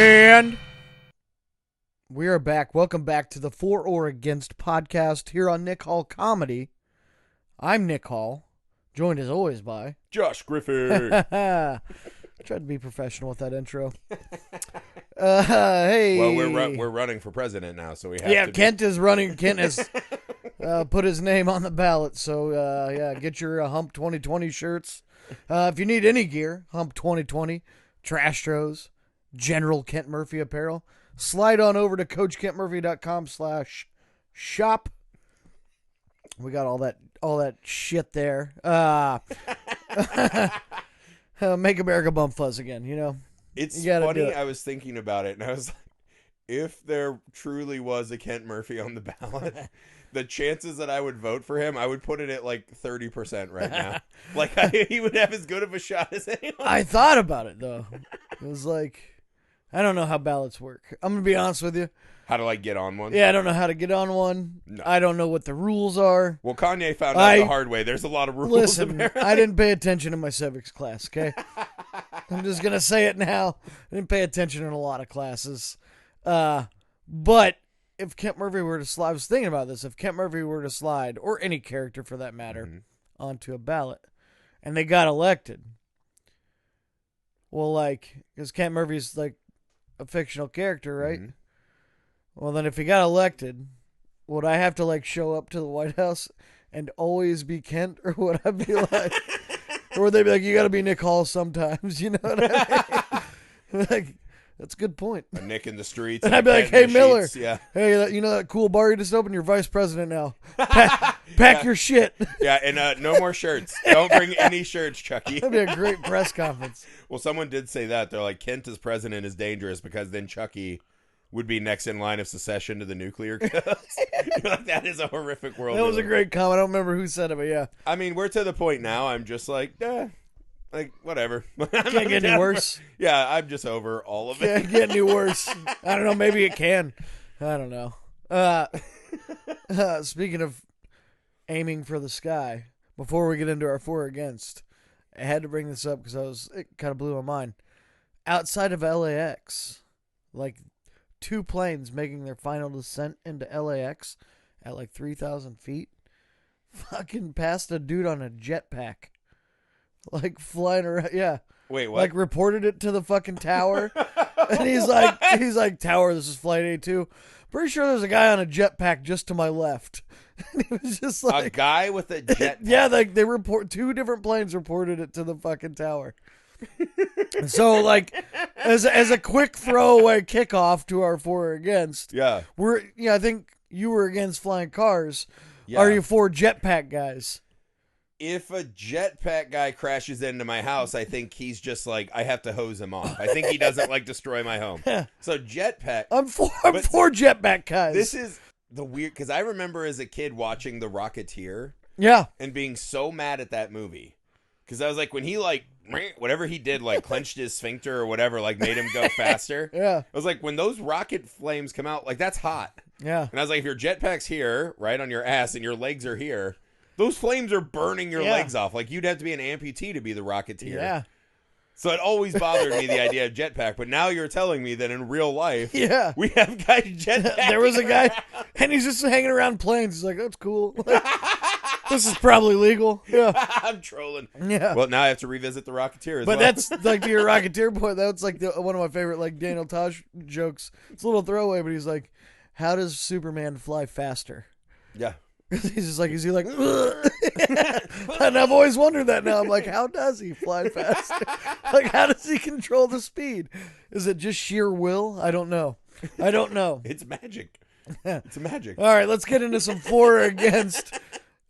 And we are back. Welcome back to the For or Against podcast here on Nick Hall Comedy. I'm Nick Hall, joined as always by Josh Griffey. I tried to be professional with that intro. Hey. Well, we're running for president now, so we have to. Yeah, Kent is running. Kent has put his name on the ballot. So, get your Hump 2020 shirts. If you need any gear, Hump 2020, Trash Tros, General Kent Murphy apparel, slide on over to coachkentmurphy.com/shop. We got all that shit there. Make America bump fuzz again, you know. It's funny, I was thinking about it, and I was like, if there truly was a Kent Murphy on the ballot, the chances that I would vote for him, I would put it at like 30% right now. Like, he would have as good of a shot as anyone. I thought about it, though. It was like, I don't know how ballots work. I'm going to be honest with you. How to, like, get on one? Yeah, I don't know how to get on one. No. I don't know what the rules are. Well, Kanye found out the hard way. There's a lot of rules. Listen, apparently. I didn't pay attention in my civics class, okay? I'm just going to say it now. I didn't pay attention in a lot of classes. But if Kent Murphy were to slide, I was thinking about this, if Kent Murphy were to slide, or any character for that matter, onto a ballot, and they got elected, well, like, because Kent Murphy's, like, a fictional character, right? Mm-hmm. Well, then if he got elected, would I have to, like, show up to the White House and always be Kent, or would I be like, or would they be like, you got to be Nick Hall sometimes, you know what I mean? Like, that's a good point. A Nick in the streets. And I'd be like, hey, Miller. Yeah. Hey, you know that cool bar you just opened? You're vice president now. Pack your shit. Yeah, and no more shirts. Don't bring any shirts, Chucky. That'd be a great press conference. Well, someone did say that. They're like, Kent as president is dangerous because then Chucky would be next in line of secession to the nuclear codes. Like, that is a horrific world. That was a great comment. I don't remember who said it, but yeah. I mean, we're to the point now. I'm just like, like, whatever. Can't get any worse. Yeah, I'm just over all of it. Can't get any worse. I don't know. Maybe it can. I don't know. Speaking of aiming for the sky, before we get into our for or against, I had to bring this up because it kind of blew my mind. Outside of LAX, like 2 planes making their final descent into LAX at like 3,000 feet, fucking passed a dude on a jetpack. Like flying around, yeah. Wait, what? Like reported it to the fucking tower, and he's like, tower, this is flight A2. Pretty sure there's a guy on a jetpack just to my left. And he was just like a guy with a jetpack. Yeah, like they report 2 different planes reported it to the fucking tower. So like, as a quick throwaway kickoff to our for or against, yeah, I think you were against flying cars. Yeah. Are you for jetpack guys? If a jetpack guy crashes into my house, I think he's just like, I have to hose him off. I think he doesn't like destroy my home. So jetpack. I'm for jetpack guys. This is the weird, because I remember as a kid watching The Rocketeer. Yeah. And being so mad at that movie. Because I was like, when he like, whatever he did, like clenched his sphincter or whatever, like made him go faster. Yeah. I was like, when those rocket flames come out, like that's hot. Yeah. And I was like, if your jetpack's here, right on your ass, and your legs are here, those flames are burning your legs off. Like, you'd have to be an amputee to be the Rocketeer. Yeah. So it always bothered me, the idea of jetpack. But now you're telling me that in real life, we have guys jetpack. There was a guy, and he's just hanging around planes. He's like, that's cool. Like, this is probably legal. Yeah. I'm trolling. Yeah. Well, now I have to revisit the Rocketeer as well. But that's, like, to your Rocketeer point, that's, like, one of my favorite, like, Daniel Tosh jokes. It's a little throwaway, but he's like, how does Superman fly faster? Yeah. He's just like, is he like, and I've always wondered that now. I'm like, how does he fly faster? Like, how does he control the speed? Is it just sheer will? I don't know. It's magic. It's magic. All right, let's get into some for or against.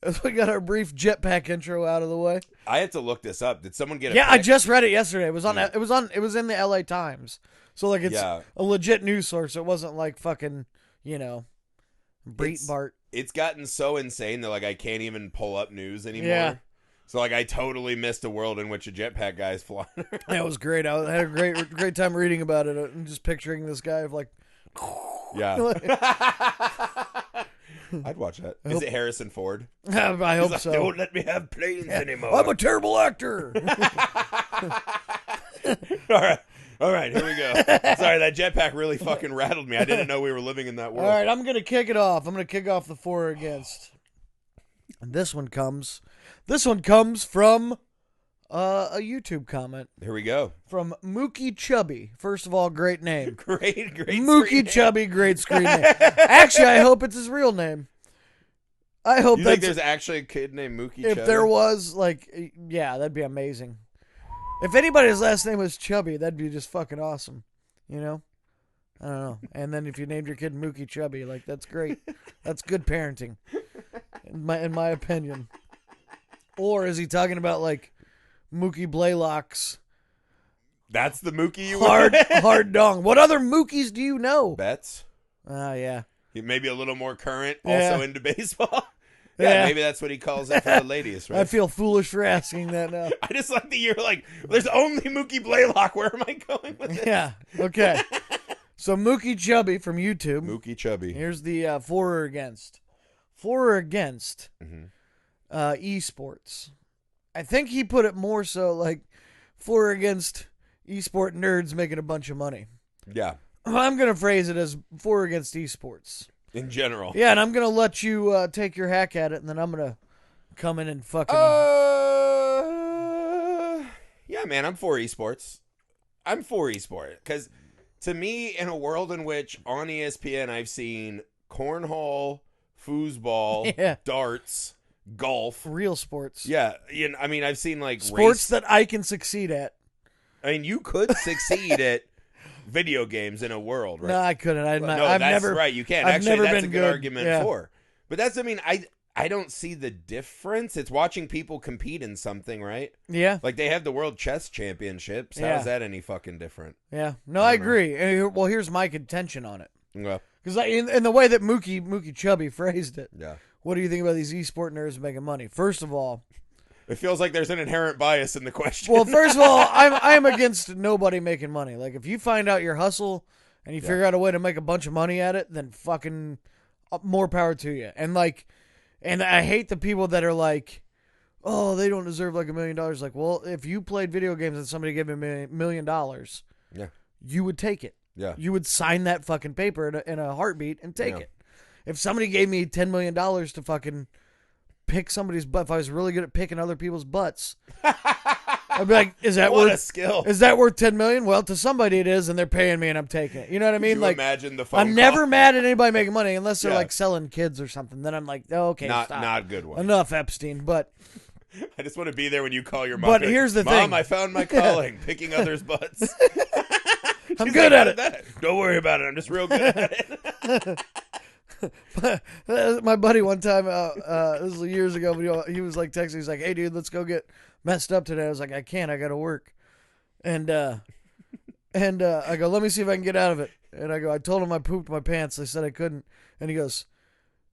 As we got our brief jetpack intro out of the way. I had to look this up. Did someone get a Yeah, pic? I just read it yesterday. It was on. It was in the LA Times. So like, it's a legit news source. It wasn't like fucking, Breitbart. It's gotten so insane that like I can't even pull up news anymore. Yeah. So like I totally missed a world in which a jetpack guy is flying. That was great. I had a great time reading about it and just picturing this guy of like. Yeah. I'd watch that. Is it Harrison Ford? I hope so. They won't let me have planes anymore. I'm a terrible actor. All All right, here we go. Sorry, that jetpack really fucking rattled me. I didn't know we were living in that world. All right, I'm going to kick it off. I'm going to kick off the for or against. And this one comes from a YouTube comment. Here we go. From Mookie Chubby. First of all, great name. Great Mookie Chubby, great screen name. Actually, I hope it's his real name. I hope you think there's actually a kid named Mookie Chubby? If there was, like, yeah, that'd be amazing. If anybody's last name was Chubby, that'd be just fucking awesome. You know? I don't know. And then if you named your kid Mookie Chubby, like, that's great. That's good parenting, in my opinion. Or is he talking about, like, Mookie Blaylock's That's the Mookie you hard dong? What other Mookies do you know? Betts. Yeah. Maybe a little more current, Yeah. also into baseball. Yeah, maybe that's what he calls it for the ladies, right? I feel foolish for asking that now. I just like that you're like, there's only Mookie Blaylock. Where am I going with this? Yeah, okay. So Mookie Chubby from YouTube. Mookie Chubby. Here's the for or against. For or against esports. I think he put it more so like for or against esport nerds making a bunch of money. Yeah. I'm going to phrase it as for or against esports. In general. Yeah, and I'm going to let you take your hack at it, and then I'm going to come in and fucking... Yeah, man, I'm for esports. I'm for esports. Because to me, in a world in which on ESPN I've seen cornhole, foosball, darts, golf. Real sports. Yeah, I mean, I've seen like sports that I can succeed at. I mean, you could succeed at video games in a world, right? No, I couldn't. I've that's never, right. You can't. I've Actually, never that's been a good good argument for. But that's, I mean, I don't see the difference. It's watching people compete in something, right? Yeah. Like they have the World Chess Championships. Yeah. How's that any fucking different? Yeah. No, I agree. Well, here's my contention on it. Yeah. Because in the way that Mookie Chubby phrased it. Yeah. What do you think about these esport nerds making money? First of all, it feels like there's an inherent bias in the question. Well, first of all, I'm against nobody making money. Like if you find out your hustle and you figure out a way to make a bunch of money at it, then fucking more power to you. And like, and I hate the people that are like, oh, they don't deserve like $1 million. Like, well, if you played video games and somebody gave you $1 million, you would take it. Yeah. You would sign that fucking paper in a heartbeat and take it. If somebody gave me $10 million to fucking pick somebody's butt, if I was really good at picking other people's butts, I'd be like, "Is that what worth a skill? Is that worth $10 million?" Well, to somebody it is, and they're paying me, and I'm taking it. You know what I mean? Could you like, imagine the phone I'm call? never mad at anybody making money unless they're like selling kids or something. Then I'm like, oh, okay, not stop. a good one. Enough, Epstein. But I just want to be there when you call your mom. But here's the Mom, thing. I found my calling, picking others' butts. I'm good at it. Don't worry about it. I'm just real good at it. My buddy one time, this was years ago, but he was like texting. He's like, "Hey, dude, let's go get messed up today." I was like, "I can't. I got to work." And I go, "Let me see if I can get out of it." And I told him I pooped my pants. They said I couldn't. And he goes,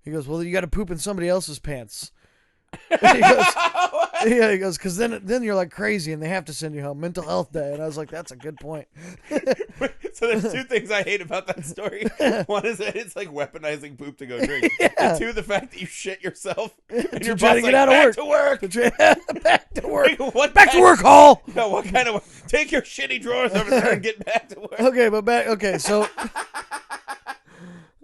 "Well, you got to poop in somebody else's pants." He goes, because then you're like crazy and they have to send you home. Mental health day. And I was like, that's a good point. So there's two things I hate about that story. One is that it's like weaponizing poop to go drink. And two, the fact that you shit yourself and you're trying to get out of work. Back to work. Back to work, Hall. Yeah, what kind of work? Take your shitty drawers over there and get back to work. Okay, so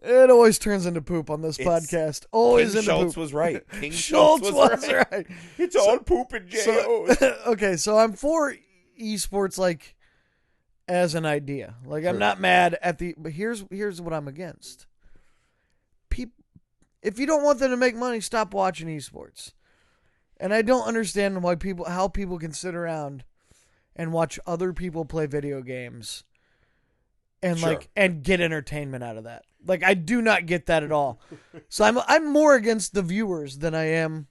it always turns into poop on this podcast. Always King into Schultz poop. was right. King Schultz was right. It's all poop and jail. So I'm for esports, like, as an idea. Like, I'm not mad at but here's what I'm against. If you don't want them to make money, stop watching esports. And I don't understand how people can sit around and watch other people play video games and and get entertainment out of that. Like, I do not get that at all. So I'm more against the viewers than I am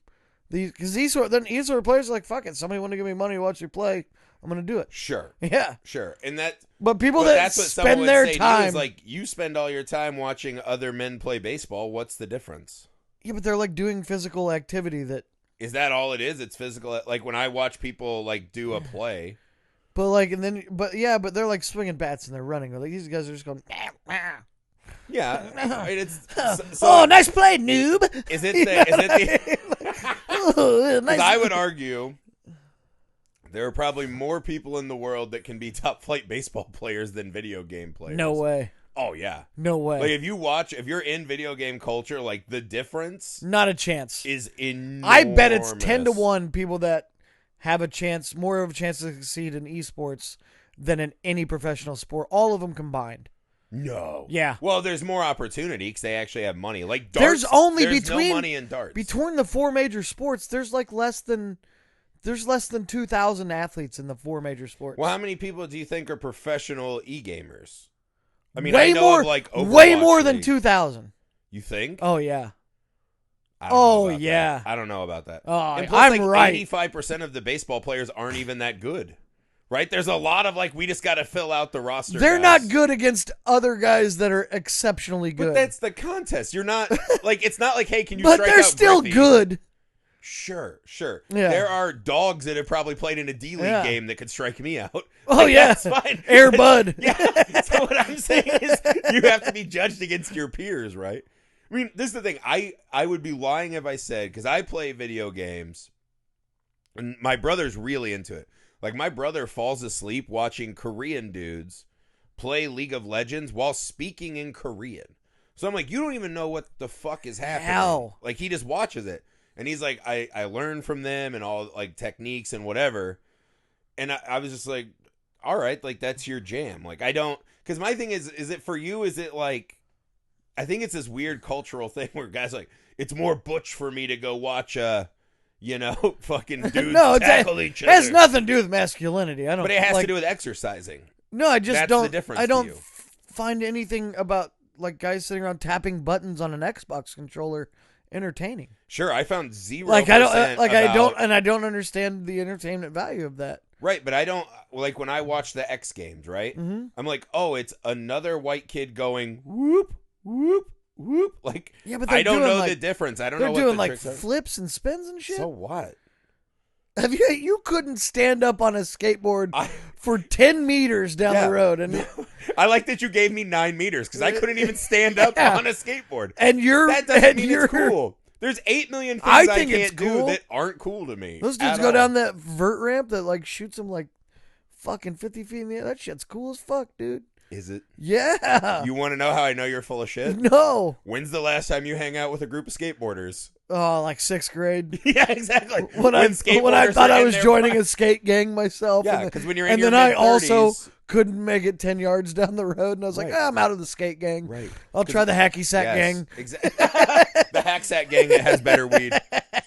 because esport players are like, fuck it, somebody want to give me money to watch you play, I'm gonna do it. Sure. Yeah. Sure. And but people that spend their time is like, you spend all your time watching other men play baseball. What's the difference? Yeah, but they're like doing physical activity that. Is that all it is? It's physical. Like when I watch people like do a play. But like, but they're like swinging bats and they're running. Like these guys are just going. Yeah, it's nice play, noob. Is it the? Nice. I would argue There are probably more people in the world that can be top flight baseball players than video game players. No way. Oh, yeah. No way. Like, if you're in video game culture, like, the difference Not a chance. is enormous. I bet it's 10-1 people that have more of a chance to succeed in esports than in any professional sport. All of them combined. No. Yeah. Well, there's more opportunity because they actually have money. Like darts, there's only no between money in darts. Between the 4 major sports, there's less than 2,000 athletes in the 4 major sports. Well, how many people do you think are professional e-gamers? I mean, way I know more, of like Overwatch way more than League. 2,000. You think? Oh yeah. I don't know about yeah. that. I don't know about that. Oh, and plus, I'm like, right. 85% of the baseball players aren't even that good. Right? There's a lot of we just got to fill out the roster. They're guys. not good against other guys that are exceptionally good. But that's the contest. You're not it's not like, hey, can you but strike they're out still Griffey? good. Sure. Yeah. There are dogs that have probably played in a D-League game that could strike me out. Oh, yeah. That's fine. Air Bud. Yeah. So what I'm saying is you have to be judged against your peers, right? I mean, this is the thing. I would be lying if I said, because I play video games, and my brother's really into it. Like, my brother falls asleep watching Korean dudes play League of Legends while speaking in Korean. So I'm like, you don't even know what the fuck is happening. Hell. Like, he just watches it. And he's like, I learned from them and all, like, techniques and whatever. And I was just like, all right, like, that's your jam. Like, I don't... Because my thing is it for you, is it like... I think it's this weird cultural thing where guys are like, it's more butch for me to go watch fucking dudes tackle each other. It has nothing to do with masculinity. I don't. But it has to do with exercising. No, I just That's don't. the difference I don't to you. find anything about like guys sitting around tapping buttons on an Xbox controller entertaining. Sure, I found 0%. I don't understand the entertainment value of that. Right, but I don't like when I watch the X Games. Right, I'm like, oh, it's another white kid going whoop whoop whoop. Like, yeah, but I don't know like, the difference. I don't they're know what doing the like tricks are. flips and spins and shit. So what? Have you couldn't stand up on a skateboard for 10 meters down the road, and I like that you gave me 9 meters because I couldn't even stand up on a skateboard. And that doesn't mean it's cool. There's 8 million things I can't do that aren't cool to me. Those dudes go down that vert ramp that like shoots them like fucking 50 feet in the air. That shit's cool as fuck, dude. Is it? Yeah. You want to know how I know you're full of shit? No. When's the last time you hang out with a group of skateboarders? Oh, like 6th grade. Yeah, exactly. When I thought I was joining a skate gang myself. Yeah, because when you're in and your then mid-30s, I also couldn't make it 10 yards down the road, and I was like, I'm out of the skate gang. Right. I'll try the hacky sack gang. Exactly. The hack sack gang that has better weed.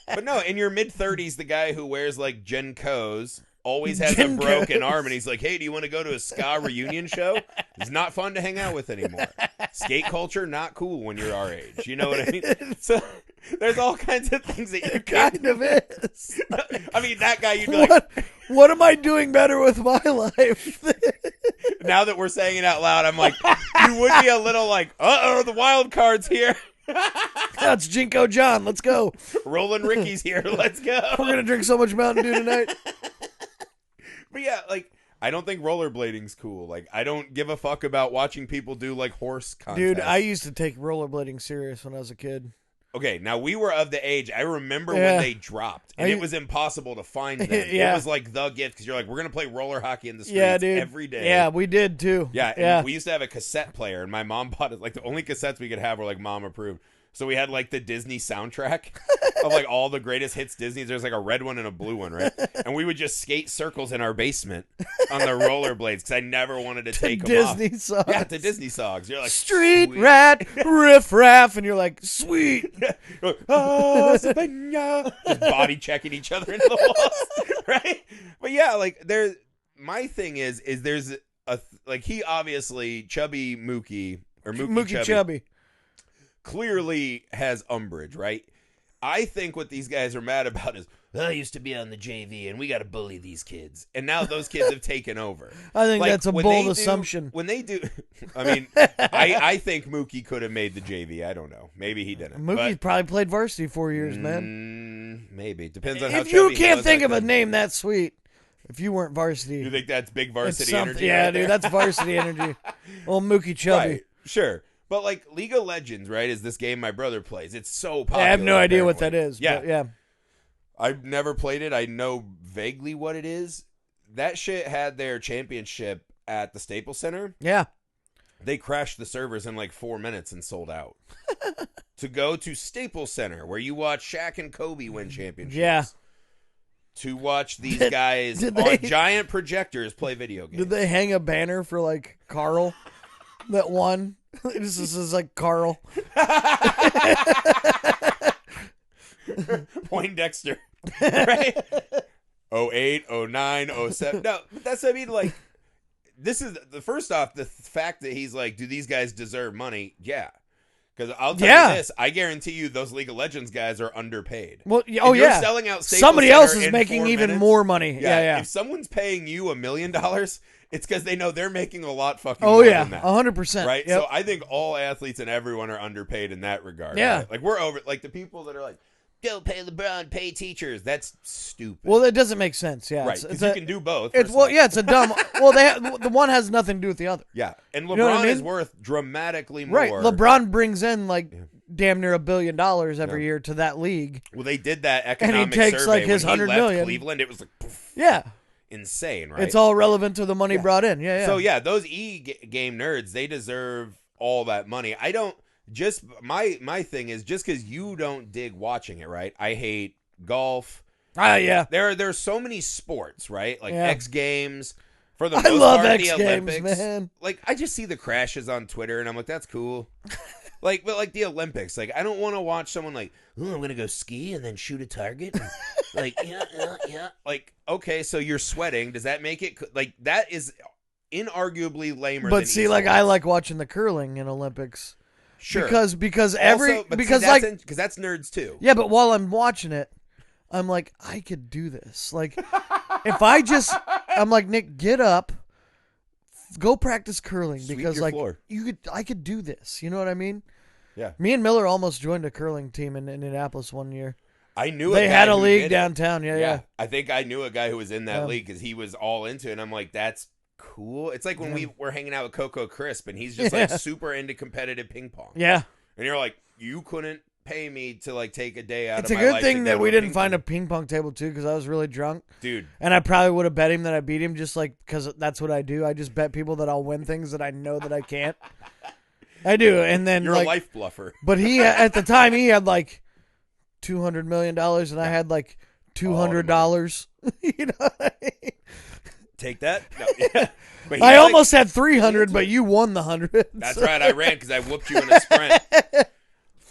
But no, in your mid-30s, the guy who wears like Genkos always has a broken arm, and he's like, hey, do you want to go to a ska reunion show? It's not fun to hang out with anymore. Skate culture, not cool when you're our age. You know what I mean? So there's all kinds of things that you kind of is. I mean, that guy, you'd be like, what am I doing better with my life? Now that we're saying it out loud, I'm like, you would be a little like, uh-oh, the wild card's here. That's Jinko John. Let's go. Roland Ricky's here. Let's go. We're going to drink so much Mountain Dew tonight. But yeah, like, I don't think rollerblading's cool. Like, I don't give a fuck about watching people do, like, horse contests. Dude, I used to take rollerblading serious when I was a kid. Okay, now we were of the age. I remember when they dropped, and it was impossible to find them. It was like the gift, because you're like, we're going to play roller hockey in the streets every day. Yeah, we did, too. Yeah, and we used to have a cassette player, and my mom bought it. Like, the only cassettes we could have were, like, mom approved. So we had, like, the Disney soundtrack of, like, all the greatest hits Disney. There's, like, a red one and a blue one, right? And we would just skate circles in our basement on the rollerblades because I never wanted to take them off. Disney songs. Yeah, to Disney songs. You're like, Street sweet. rat, riff raff, and you're like, sweet. Just body checking each other into the walls, right? But yeah, like, my thing is there's like, he obviously, Chubby Mookie, or Mookie Chubby. Clearly has umbrage, right? I think what these guys are mad about is, I used to be on the JV and we got to bully these kids. And now those kids have taken over. I think that's a bold assumption. When they do, I mean, I think Mookie could have made the JV. I don't know. Maybe he didn't. Mookie probably played varsity 4 years, man. Maybe. Depends on how If you can't think of a name that sweet, if you weren't varsity. You think that's big varsity energy? Yeah, right dude, that's varsity energy. Old Mookie Chubby. Right, sure. But, like, League of Legends, right, is this game my brother plays. It's so popular. I have no idea what that is. Yeah. But yeah. I've never played it. I know vaguely what it is. that shit had their championship at the Staples Center. Yeah. They crashed the servers in like 4 minutes and sold out. To go to Staples Center, where you watch Shaq and Kobe win championships. Yeah. To watch these guys on giant projectors play video games. Did they hang a banner for like Carl that won? This is like Carl. Poindexter. Right? 08, 09, 07. No, but that's what I mean. Like, this is the first off, the fact that he's like, do these guys deserve money? Yeah. Because I'll tell you this, I guarantee you those League of Legends guys are underpaid. Well, if you're selling out Staples somebody Center else is in making 4 even minutes, more money. Yeah. If someone's paying you $1 million, it's because they know they're making a lot fucking more than that. 100%. Right? Yep. So I think all athletes and everyone are underpaid in that regard. Yeah. Right? Like, we're over, like, the people that are like, go pay LeBron, pay teachers. That's stupid. Well, that doesn't make sense. Yeah. Right. Because you can do both. It's a dumb. Well, the one has nothing to do with the other. Yeah. And LeBron You know what I mean? is worth dramatically more. Right. LeBron brings in like damn near $1 billion every year to that league. Well, they did that economic takes, survey like, his when he $100 left million. Cleveland. It was like, poof, Yeah. insane, right? It's all relevant to the money brought in. Yeah. So yeah, those game nerds, they deserve all that money. I don't. Just my thing is, just because you don't dig watching it, right? I hate golf. Yeah. There's so many sports, right? Like X Games. For the I most love part, X the Games, Olympics, man. Like, I just see the crashes on Twitter, and I'm like, that's cool. But like the Olympics, like, I don't want to watch someone like, oh, I'm gonna go ski and then shoot a target. And, like, yeah. Like, okay, so you're sweating. Does that make it like that? Is inarguably lamer. But than see, esports. like, I like watching the curling in Olympics. Sure. Because that's nerds too. Yeah, but while I'm watching it, I'm like, I could do this. Like, if I'm like, Nick, get up, go practice curling. Sweep because your like floor. I could do this. You know what I mean? Yeah. Me and Miller almost joined a curling team in Indianapolis one year. I knew they a guy had a who league did downtown. Yeah. I think I knew a guy who was in that league because he was all into it. And I'm like, that's cool. It's like when we were hanging out with Coco Crisp, and he's just like super into competitive ping pong. Yeah. And you're like, you couldn't pay me to like take a day out It's of my a life. good thing that we didn't find a a ping pong table too, because I was really drunk. dude. And I probably would have bet him that I beat him, just like because that's what I do. I just bet people that I'll win things that I know that I can't. I do, and then You're a life bluffer. But he at the time he had like $200 million, and I had like $200. You know what I mean? Take that. No, yeah. But I almost had 300, but you won the 100. That's right. I ran because I whooped you in a sprint.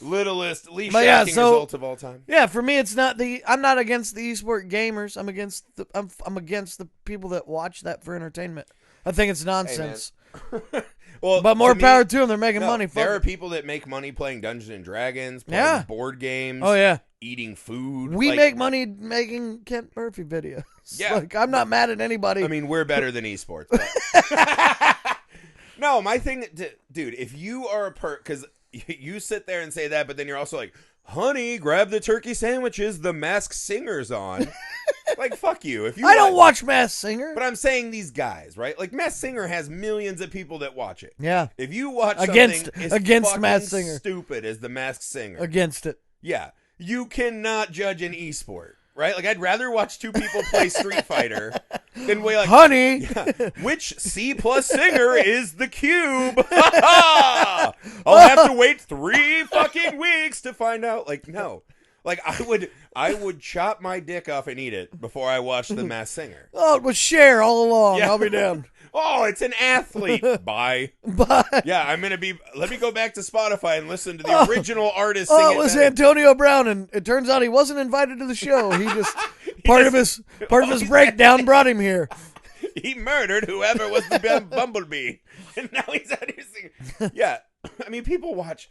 Least shocking result of all time. Yeah, for me, it's not I'm not against the esport gamers. I'm against the people that watch that for entertainment. I think it's nonsense. Hey, well, but more power to them. They're making money. There are people that make money playing Dungeons and Dragons, playing board games. Oh yeah, eating food. We make money making Kent Murphy videos. Yeah, like, I'm not mad at anybody. I mean, we're better than esports. No, my thing, dude. If you are because you sit there and say that, but then you're also like, honey, grab the turkey sandwiches. The Masked Singer's on. Like, fuck you. If you I don't watch Masked Singer. But I'm saying these guys, right? Like, Masked Singer has millions of people that watch it. Yeah. If you watch against fucking Masked Singer, stupid as the Masked Singer. Against it. Yeah. You cannot judge an esport, right? Like, I'd rather watch two people play Street Fighter than way like, honey, which C+ singer is the cube? I'll have to wait 3 fucking weeks to find out. Like, no. Like, I would chop my dick off and eat it before I watched The Masked Singer. Oh, it was Cher all along. Yeah. I'll be damned. Oh, it's an athlete. Bye. Bye. Yeah, let me go back to Spotify and listen to the original artist sing it was Antonio Brown, and it turns out he wasn't invited to the show. He just part of his breakdown brought him here. He murdered whoever was the bumblebee. And now he's out here singing. Yeah. I mean, people watch,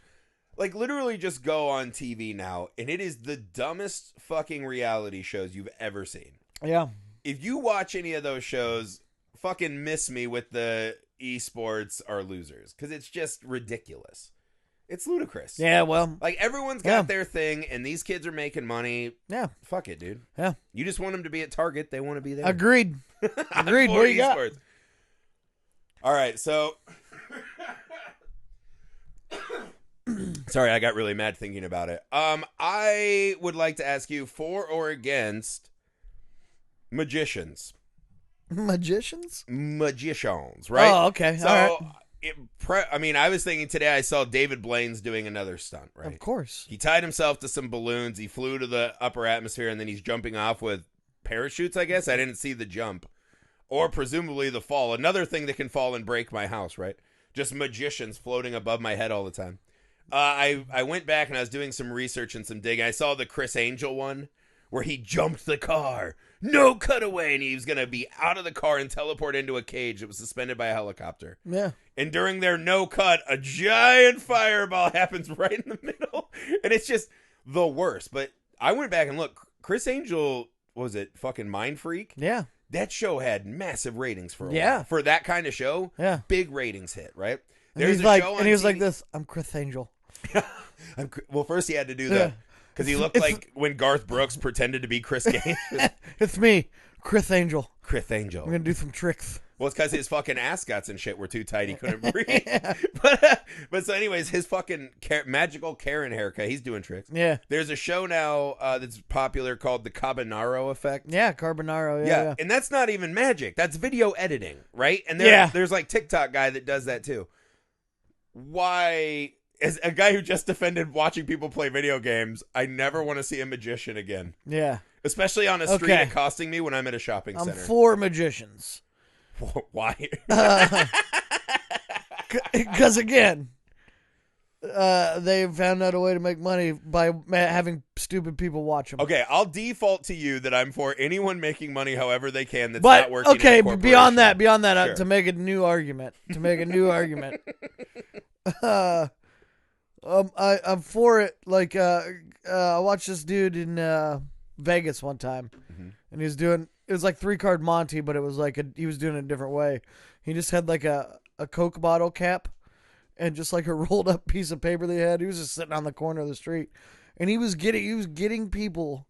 like, literally just go on TV now, and it is the dumbest fucking reality shows you've ever seen. Yeah. If you watch any of those shows, fucking miss me with the esports are losers, because it's just ridiculous. It's ludicrous. Yeah, well, like, everyone's got their thing, and these kids are making money. Yeah. Fuck it, dude. Yeah. You just want them to be at Target. They want to be there. Agreed. Agreed. What do you got? All right, so sorry, I got really mad thinking about it. I would like to ask you, for or against magicians. Magicians? Magicians, right? Oh, okay. So, All right. I was thinking today I saw David Blaine's doing another stunt, right? Of course. He tied himself to some balloons. He flew to the upper atmosphere, and then he's jumping off with parachutes, I guess. I didn't see the jump. Or presumably the fall. Another thing that can fall and break my house, right? Just magicians floating above my head all the time. I went back and I was doing some research and some digging. I saw the Chris Angel one where he jumped the car. No cutaway. And he was going to be out of the car and teleport into a cage that was suspended by a helicopter. Yeah. And during their no cut, a giant fireball happens right in the middle. And it's just the worst. But I went back and looked. Chris Angel, what was it? Fucking Mind Freak? Yeah. That show had massive ratings for a while. Yeah. For that kind of show, yeah, big ratings hit, right? There's a show on and he was like this, I'm Chris Angel. Well, first he had to do that because he looked like when Garth Brooks pretended to be Chris Gaines. It's me, Chris Angel. Chris Angel. I'm going to do some tricks. Well, it's because his fucking ascots and shit were too tight. He couldn't breathe. Yeah. But so anyways, his fucking magical Karen haircut, he's doing tricks. Yeah. There's a show now that's popular called the Carbonaro Effect. Yeah, Carbonaro. Yeah. And that's not even magic. That's video editing, right? And there's like TikTok guy that does that too. Why, as a guy who just defended watching people play video games, I never want to see a magician again. Yeah. Especially on a street accosting me when I'm at a shopping center. I'm for magicians. Why? Because again, they found out a way to make money by having stupid people watch them. Okay, I'll default to you that I'm for anyone making money however they can that's not working in a okay, corporation. beyond that, Sure. to make a new argument, I'm for it. Like, I watched this dude in Vegas one time, and he was doing, it was like 3-card Monty, but it was like he was doing it a different way. He just had like a Coke bottle cap and just like a rolled up piece of paper they had. He was just sitting on the corner of the street, and he was getting people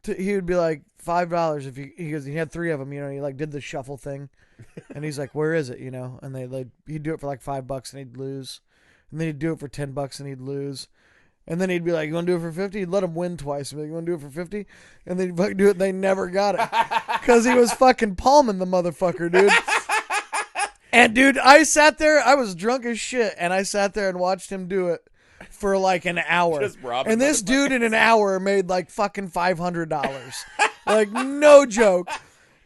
to, he would be like $5 if he had 3 of them, you know, he like did the shuffle thing, and he's like, where is it, you know, and he'd do it for like $5 and he'd lose, and then he'd do it for $10 and he'd lose. And then he'd be like, you want to do it for 50? He'd let him win twice. He'd be like, you want to do it for 50? And they'd fucking do it. They never got it. Because he was fucking palming the motherfucker, dude. And, dude, I sat there. I was drunk as shit. And I sat there and watched him do it for like an hour. And this dude in an hour made like fucking $500. Like, no joke.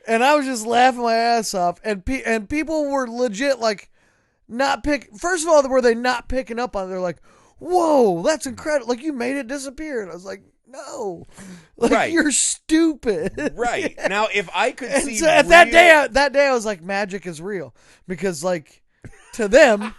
And I was just laughing my ass off. And people were legit like not first of all, were they not picking up on it? They're like, whoa, that's incredible. Like, you made it disappear. And I was like, no. Like, you're stupid. Right. Now, if I could see so at that day, I was like, magic is real. Because, like, to them,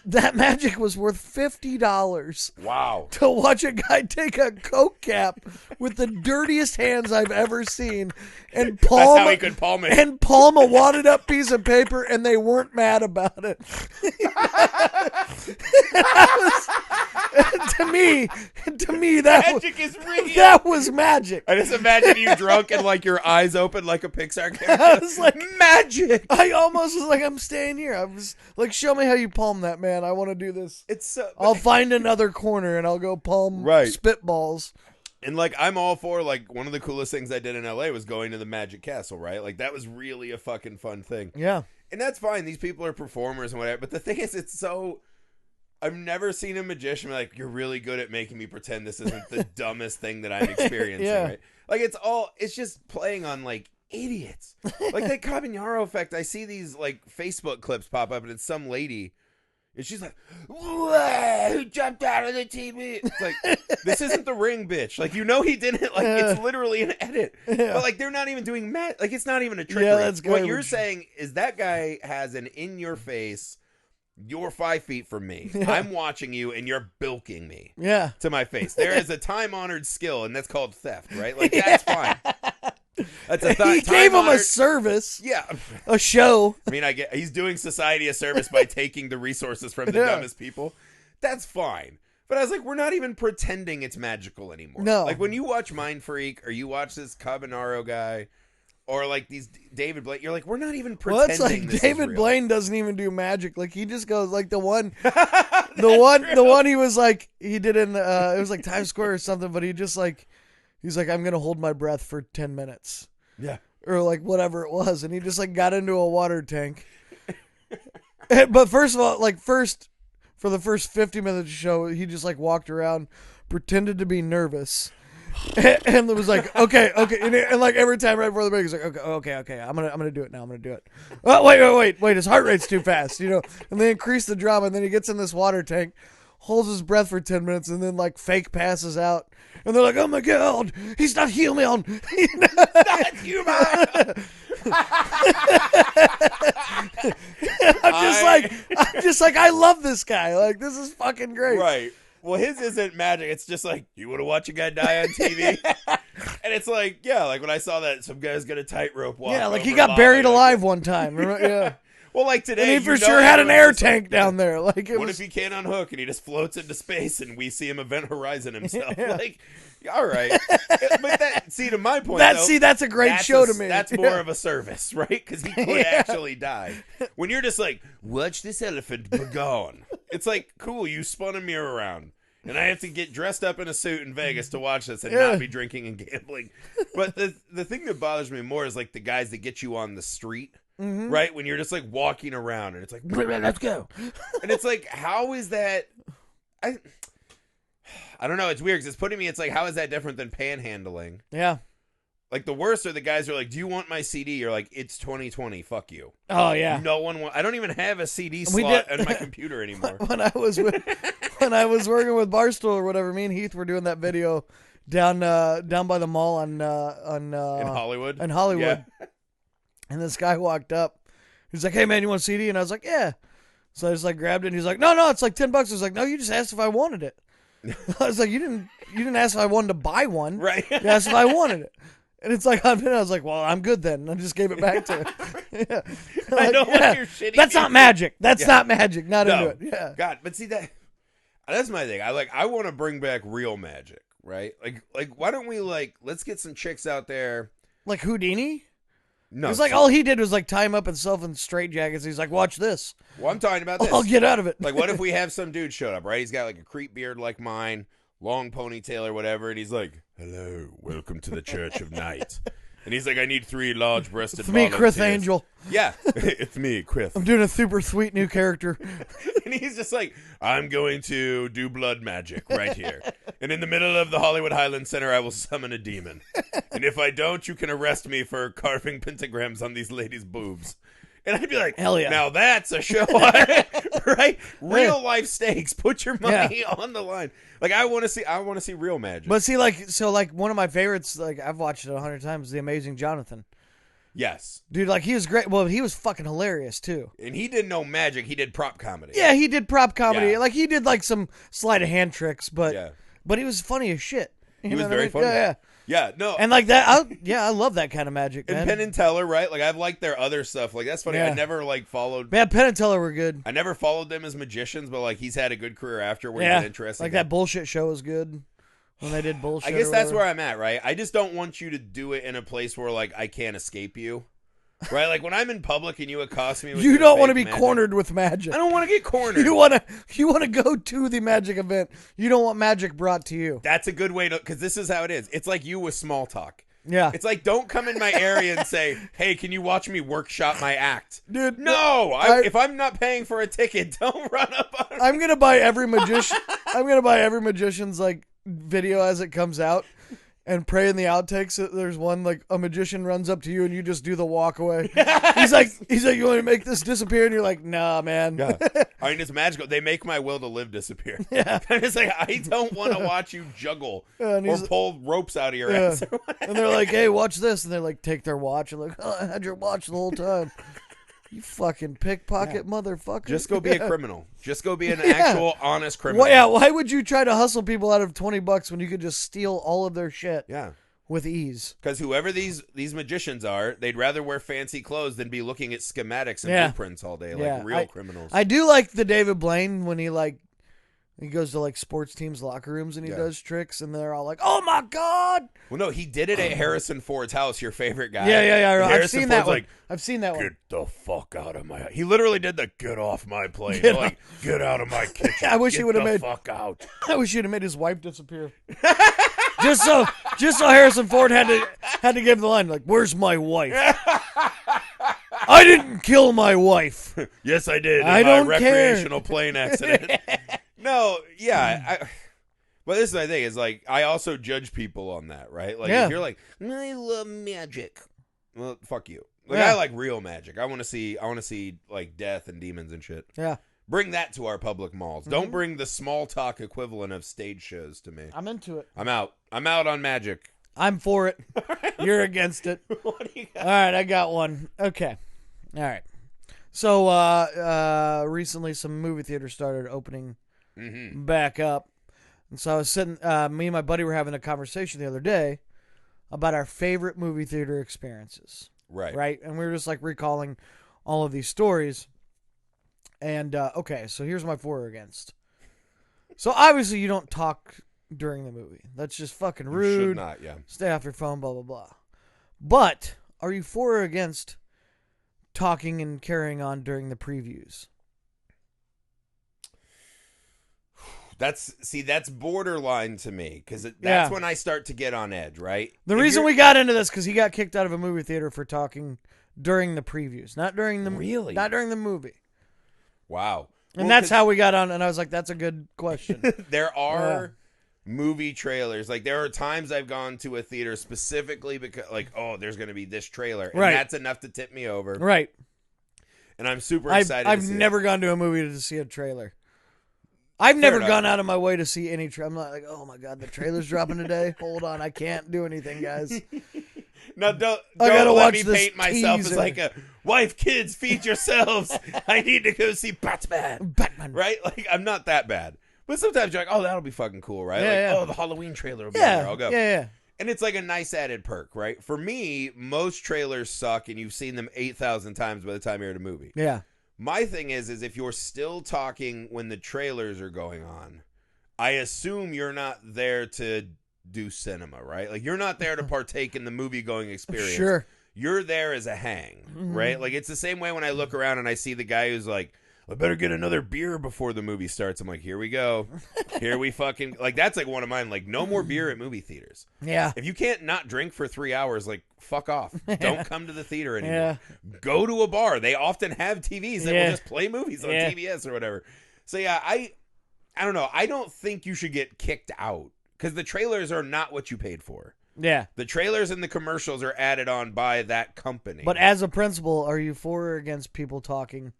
that magic was worth $50. Wow. To watch a guy take a Coke cap with the dirtiest hands I've ever seen and palm, that's how he could palm it. And palm a wadded up piece of paper, and they weren't mad about it. To me, magic is real. That was magic. I just imagine you drunk and like your eyes open like a Pixar character. I was like, magic. I almost was like, I'm staying here. I was like, show me how you palm that, man. I want to do this. I'll find another corner and I'll go palm spitballs. And like, I'm all for, like, one of the coolest things I did in LA was going to the Magic Castle, right? Like, that was really a fucking fun thing. Yeah. And that's fine. These people are performers and whatever. But the thing is, it's so... I've never seen a magician be like, you're really good at making me pretend this isn't the dumbest thing that I'm experiencing, right? Like, it's just playing on, like, idiots. Like, that Carbonaro effect, I see these, like, Facebook clips pop up, and it's some lady, and she's like, who jumped out of the TV? It's like, this isn't The Ring, bitch. Like, you know he didn't. Like, it's literally an edit. Yeah. But, like, they're not even doing like, it's not even a trickery. Yeah, that's good. What you're saying is that guy has an in-your-face... You're 5 feet from me. Yeah. I'm watching you, and you're bilking me. Yeah. To my face. There is a time-honored skill, and that's called theft, right? Like, that's fine. That's he gave him a service. Yeah. A show. I mean, he's doing society a service by taking the resources from the dumbest people. That's fine. But I was like, we're not even pretending it's magical anymore. No. Like, when you watch Mind Freak, or you watch this Carbonaro guy... Or like these David Blaine, you're like, we're not even pretending. Well, it's like this David is real. Blaine doesn't even do magic. Like, he just goes like the one he was like, he did in it was like Times Square or something. But he just like, he's like, I'm gonna hold my breath for 10 minutes. Yeah. or like whatever it was, and he just like got into a water tank. But first of all, like for the first 50 minutes of the show, he just like walked around, pretended to be nervous. And it was like, okay, and like every time right before the break, he's like, okay, I'm gonna do it now. I'm gonna do it. Oh, wait, his heart rate's too fast, And they increase the drama, and then he gets in this water tank, holds his breath for 10 minutes, and then like fake passes out. And they're like, oh my god, he's not human. Not human. I'm just like, I love this guy. Like, this is fucking great. Right. Well, his isn't magic. It's just like, you want to watch a guy die on TV? And it's like, yeah, like when I saw that some guy's got a tightrope walk. Yeah, like he got buried alive one time. Yeah. Well, like today, and he for sure had an air tank down there. Like, what if he can't unhook and he just floats into space and we see him Event Horizon himself? Yeah. Like, all right. But to my point, that's a great show to me. That's more of a service, right? Because he could actually die. When you're just like, watch this elephant be gone. It's like, cool, you spun a mirror around. And I have to get dressed up in a suit in Vegas to watch this and not be drinking and gambling. But the thing that bothers me more is like the guys that get you on the street, right? When you're just like walking around and it's like, let's go. And it's like, how is that? I don't know. It's weird because it's like, how is that different than panhandling? Yeah. Like the worst are the guys who are like, do you want my CD? You're like, it's 2020. Fuck you. Oh yeah. No one I don't even have a CD slot on my computer anymore. When I was working with Barstool or whatever, me and Heath were doing that video down by the mall on in Hollywood. In Hollywood. Yeah. And this guy walked up. He's like, "Hey man, you want a CD?" And I was like, "Yeah." So I just like grabbed it. And he's like, "No, it's like $10." I was like, "No, you just asked if I wanted it." I was like, "You didn't ask if I wanted to buy one. Right? You asked if I wanted it." And it's like, I was like, well, I'm good then. And I just gave it back to him. Yeah. Like, I don't want your shitty. That's not magic. That's not magic. Not into it. Yeah. God, but see that's my thing. I want to bring back real magic, right? Like why don't we let's get some chicks out there. Like Houdini? No. It's like all he did was like tie him up himself in straitjackets. He's like, watch this. Well, I'm talking about this. I'll get out of it. Like, what if we have some dude showed up, right? He's got like a creep beard like mine, long ponytail or whatever, and he's like, hello, welcome to the Church of Night. And he's like, I need 3 large-breasted volunteers. It's me, Chris Angel. Yeah, it's me, Chris. I'm doing a super sweet new character. And he's just like, I'm going to do blood magic right here. And in the middle of the Hollywood Highland Center, I will summon a demon. And if I don't, you can arrest me for carving pentagrams on these ladies' boobs. And I'd be like, hell yeah. Now that's a show, right? Real life stakes. Put your money on the line. Like I want to see real magic. But see, like one of my favorites, like I've watched it 100 times, The Amazing Jonathan. Yes. Dude, like he was great. Well, he was fucking hilarious too. And he didn't know magic. He did prop comedy. Yeah, he did prop comedy. Yeah. Like he did like some sleight of hand tricks, but he was funny as shit. He was very funny. Yeah. Yeah, no. And like that, I love that kind of magic, man. And Penn and Teller, right? Like I've liked their other stuff. Like that's funny. Yeah. I never followed. Man, Penn and Teller were good. I never followed them as magicians, but like he's had a good career after where he's interesting. Like that bullshit show was good when they did bullshit. I guess that's where I'm at, right? I just don't want you to do it in a place where like I can't escape you. Right, like when I'm in public and you accost me with you don't want to be magic, cornered with magic. I don't want to get cornered. You want to go to the magic event. You don't want magic brought to you. That's a good way to, because this is how it is. It's like you with small talk. Yeah. It's like, don't come in my area and say, hey, can you watch me workshop my act? Dude. No. If I'm not paying for a ticket, don't run up on me. I'm going to buy every magician. I'm going to buy every magician's like video as it comes out. And pray in the outtakes that there's one like a magician runs up to you and you just do the walk away. He's like, you want to make this disappear? And you're like, nah, man. Yeah. I mean, it's magical. They make my will to live disappear. Yeah. And it's like, I don't want to watch you juggle or pull ropes out of your ass. And they're like, hey, watch this. And they like take their watch and like, oh, I had your watch the whole time. You fucking pickpocket motherfucker. Just go be a criminal. Just go be an actual honest criminal. Well, why would you try to hustle people out of $20 when you could just steal all of their shit? Yeah. With ease. Because whoever these magicians are, they'd rather wear fancy clothes than be looking at schematics and blueprints all day like real criminals. I do like the David Blaine when he goes to like sports teams' locker rooms and he does tricks and they're all like, "Oh my god!" Well, no, he did it at Harrison Ford's house. Your favorite guy. Yeah. I've seen that one. I've seen that one. Get the fuck out of my. He literally did the "get off my plane." Get out of my kitchen. I wish he would have made. Fuck out. I wish he'd have made his wife disappear. just so Harrison Ford had to give the line like, "Where's my wife?" I didn't kill my wife. Yes, I did. I in don't my care. recreational plane accident. No, yeah. But this is my thing is like I also judge people on that, right? Like if you're like, I love magic, well, fuck you. Like I like real magic. I want to see like death and demons and shit. Yeah. Bring that to our public malls. Don't bring the small talk equivalent of stage shows to me. I'm into it. I'm out on magic. I'm for it. You're against it. What do you got? All right, I got one. Okay. All right. So recently some movie theaters started opening back up. And so I was sitting, me and my buddy were having a conversation the other day about our favorite movie theater experiences. Right. And we were just like recalling all of these stories. And, okay, so here's my for or against. So obviously you don't talk during the movie. That's just fucking rude. You should not, yeah. Stay off your phone, blah, blah, blah. But are you for or against talking and carrying on during the previews? That's borderline to me because that's when I start to get on edge, right? The reason we got into this because he got kicked out of a movie theater for talking during the previews, not during the movie. Wow, and that's how we got on. And I was like, "That's a good question." There are movie trailers. Like there are times I've gone to a theater specifically because, like, oh, there's going to be this trailer, and that's enough to tip me over, right? And I'm super excited. I've never gone to a movie to see a trailer. I've never gone out of my way to see any trailer. I'm not like, oh my god, the trailer's dropping today. Hold on, I can't do anything, guys. No, don't gotta let watch me this paint myself teaser. as like a wife, kids, feed yourselves. I need to go see Batman. Right? Like I'm not that bad. But sometimes you're like, oh, that'll be fucking cool, right? Oh, the Halloween trailer will be there. I'll go. Yeah. And it's like a nice added perk, right? For me, most trailers suck and you've seen them 8,000 times by the time you're at a movie. Yeah. My thing is if you're still talking when the trailers are going on, I assume you're not there to do cinema, right? Like you're not there to partake in the movie going experience. Sure. You're there as a hang, right? Like it's the same way when I look around and I see the guy who's like, I better get another beer before the movie starts. I'm like, here we go. Here we fucking like that's like one of mine. Like no more beer at movie theaters. Yeah. If you can't not drink for 3 hours, like fuck off. Don't come to the theater anymore. Yeah. Go to a bar. They often have TVs that will just play movies on TBS or whatever. So yeah, I don't know. I don't think you should get kicked out because the trailers are not what you paid for. Yeah. The trailers and the commercials are added on by that company. But as a principal, are you for or against people talking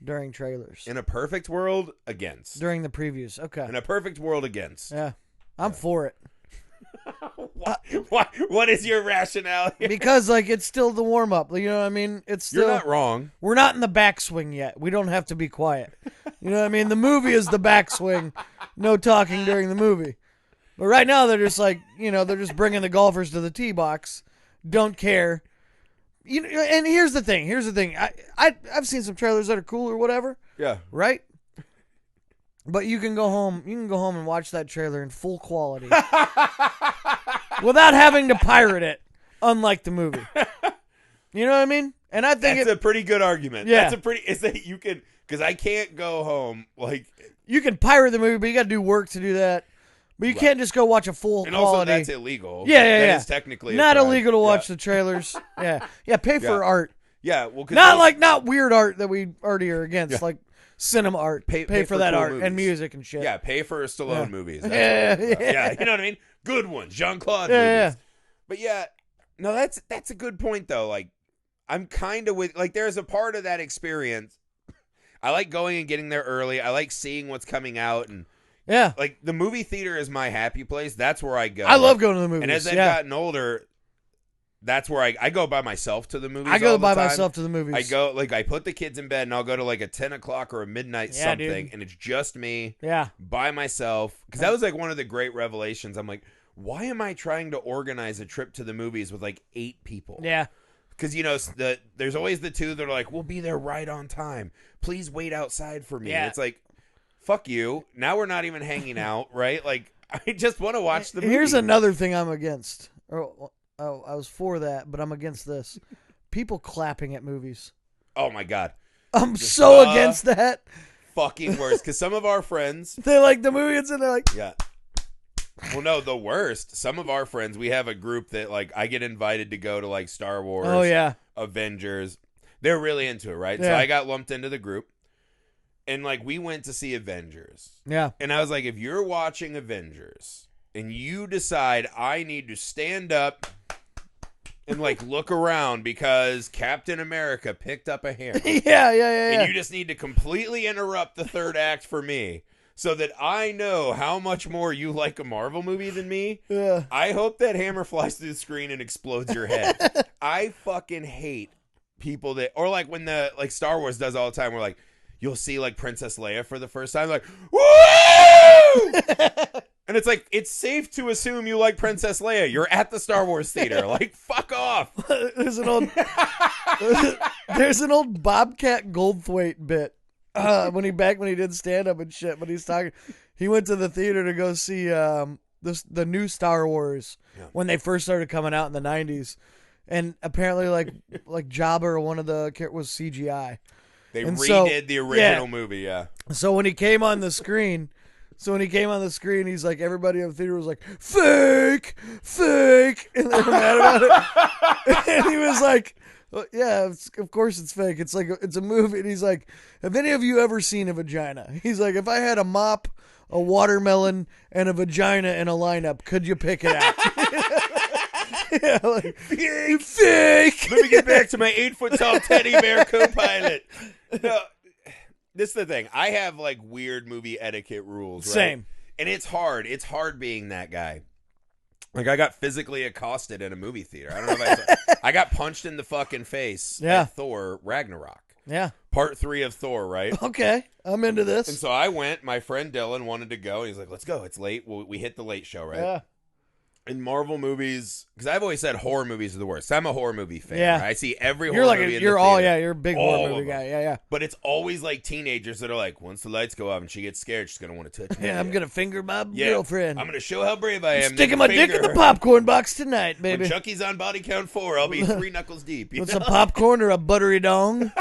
during trailers? In a perfect world, against. During the previews. Okay. In a perfect world, against. Yeah. I'm for it. What is your rationale here? Because, like, it's still the warm-up. You know what I mean? It's still, You're not wrong. We're not in the backswing yet. We don't have to be quiet. You know what I mean? The movie is the backswing. No talking during the movie. But right now, they're just like, you know, they're just bringing the golfers to the tee box. Don't care. You know, and here's the thing. I've seen some trailers that are cool or whatever. Yeah. Right? But you can go home and watch that trailer in full quality without having to pirate it, unlike the movie. You know what I mean? And I think that's a pretty good argument. Yeah. Is that you can, because I can't go home like you can pirate the movie, but you got to do work to do that. But you can't just go watch a full and quality. Also, that's illegal. Yeah. That is technically not illegal to watch the trailers. Yeah. Pay for art. Yeah, well, not weird art that we already are against, like cinema art. Pay for that cool art movies. And music and shit. Yeah, pay for Stallone movies. Yeah, you know what I mean? Good ones, Jean-Claude movies. Yeah. But yeah, no, that's a good point though. Like, I'm kind of with like, there's a part of that experience. I like going and getting there early. I like seeing what's coming out and. Yeah. Like, the movie theater is my happy place. That's where I go. I love going to the movies. And as I've gotten older, that's where I go by myself to the movies. I go by myself to the movies. I go, like, I put the kids in bed, and I'll go to, like, a 10 o'clock or a midnight something, dude. and it's just me. Yeah. By myself. Because that was, like, one of the great revelations. I'm like, why am I trying to organize a trip to the movies with, like, 8 people? Yeah. Because, you know, there's always the 2 that are like, we'll be there right on time. Please wait outside for me. Yeah. It's like, fuck you. Now we're not even hanging out, right? Like, I just want to watch the movie. Here's another thing I'm against. Oh, I was for that, but I'm against this. People clapping at movies. Oh, my God. I'm so against that. Fucking worst. Because some of our friends. They like the movie and they're like. Yeah. Well, no, the worst. Some of our friends, we have a group that like I get invited to go to like Star Wars, Oh yeah, Avengers. They're really into it, right? Yeah. So I got lumped into the group. And like we went to see Avengers. yeah. And I was like, if you're watching Avengers and you decide I need to stand up and like look around because Captain America picked up a hammer. Yeah. And you just need to completely interrupt the third act for me so that I know how much more you like a Marvel movie than me. Yeah. I hope that hammer flies through the screen and explodes your head. I fucking hate people that, or like when the like Star Wars does all the time, we're like, you'll see like Princess Leia for the first time, like, woo! And it's like, it's safe to assume you like Princess Leia. You're at the Star Wars theater. Like, fuck off. There's an old Bobcat Goldthwait bit when he did stand up and shit. But he's talking. He went to the theater to go see the new Star Wars when they first started coming out in the 90s, and apparently like Jabba or one of the was CGI. They and redid the original movie. Yeah. So when he came on the screen. He's like, everybody in the theater was like, fake, and they were mad about it. And he was like, well, yeah, of course it's fake. It's like, it's a movie. And he's like, have any of you ever seen a vagina? He's like, if I had a mop, a watermelon, and a vagina in a lineup, could you pick it out? Yeah, like, fake. Let me get back to my 8-foot-tall teddy bear co-pilot. No. This is the thing. I have like weird movie etiquette rules, right? Same. And it's hard. It's hard being that guy. Like I got physically accosted in a movie theater. I don't know if I got punched in the fucking face at Thor Ragnarok. Yeah. Part 3 of Thor, right? Okay. I'm into this. And so I went. My friend Dylan wanted to go. He's like, let's go. It's late. We hit the late show, right? Yeah. In Marvel movies, because I've always said horror movies are the worst. I'm a horror movie fan. Yeah. Right? I see every You're horror like movie in you're the all theater. you're a big All horror of movie them. guy. Yeah. But it's always like teenagers that are like, once the lights go up and she gets scared, she's going to want to touch me. Yeah, I'm going to finger my girlfriend. I'm going to show how brave I am. Sticking my dick in the popcorn box tonight, baby. When Chucky's on body count 4, I'll be 3 knuckles deep. With some popcorn or a buttery dong.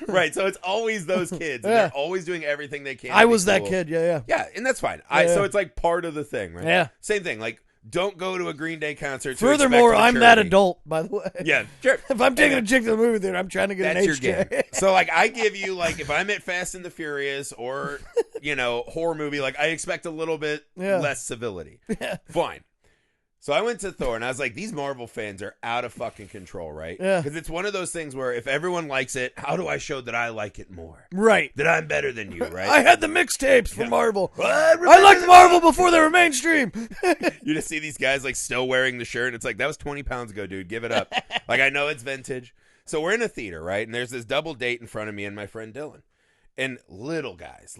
Right, so it's always those kids. And they're always doing everything they can. I was that cool. kid, yeah. Yeah, and that's fine. So it's like part of the thing, right? Yeah. Same thing, like, don't go to a Green Day concert. Furthermore, I'm that adult, by the way. Yeah, sure. If I'm taking a chick to the movie theater, I'm trying to get That's an your HJ. game. So, like, I give you, like, if I'm at Fast and the Furious or, horror movie, like, I expect a little bit less civility. Yeah. Fine. So I went to Thor, and I was like, these Marvel fans are out of fucking control, right? Yeah. Because it's one of those things where if everyone likes it, how do I show that I like it more? Right. That I'm better than you, right? I had the mixtapes for Marvel. I liked Marvel before they were mainstream. You just see these guys, like, still wearing the shirt, and it's like, that was 20 pounds ago, dude. Give it up. Like, I know it's vintage. So we're in a theater, right? And there's this double date in front of me and my friend Dylan. And little guys,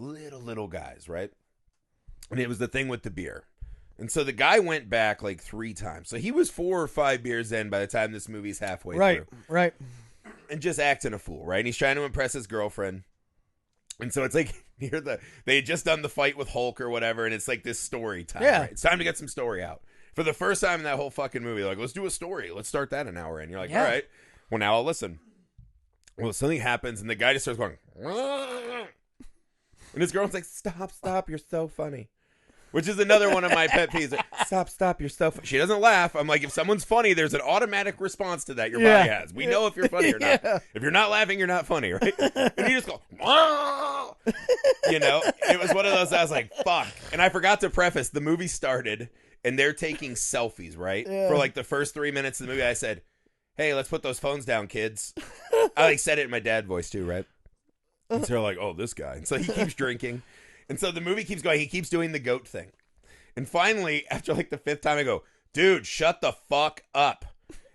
right? And it was the thing with the beer. And so the guy went back like 3 times. So he was 4 or 5 beers in by the time this movie's halfway through. Right. And just acting a fool, right? And he's trying to impress his girlfriend. And so it's like they had just done the fight with Hulk or whatever, and it's like this story time. Yeah. Right? It's time to get some story out. For the first time in that whole fucking movie, like, let's do a story. Let's start that an hour in. You're like, all right. Well, now I'll listen. Well, something happens, and the guy just starts going, and his girlfriend's like, stop, you're so funny. Which is another one of my pet peeves. Like, stop, you're so funny. She doesn't laugh. I'm like, if someone's funny, there's an automatic response to that your body has. We know if you're funny or not. If you're not laughing, you're not funny, right? And you just go, it was one of those, I was like, fuck. And I forgot to preface, the movie started, and they're taking selfies, right? Yeah. For like the first 3 minutes of the movie, I said, hey, let's put those phones down, kids. I like said it in my dad voice too, right? And so they're like, oh, this guy. And so he keeps drinking. And so the movie keeps going. He keeps doing the goat thing. And finally, after like the 5th time, I go, dude, shut the fuck up.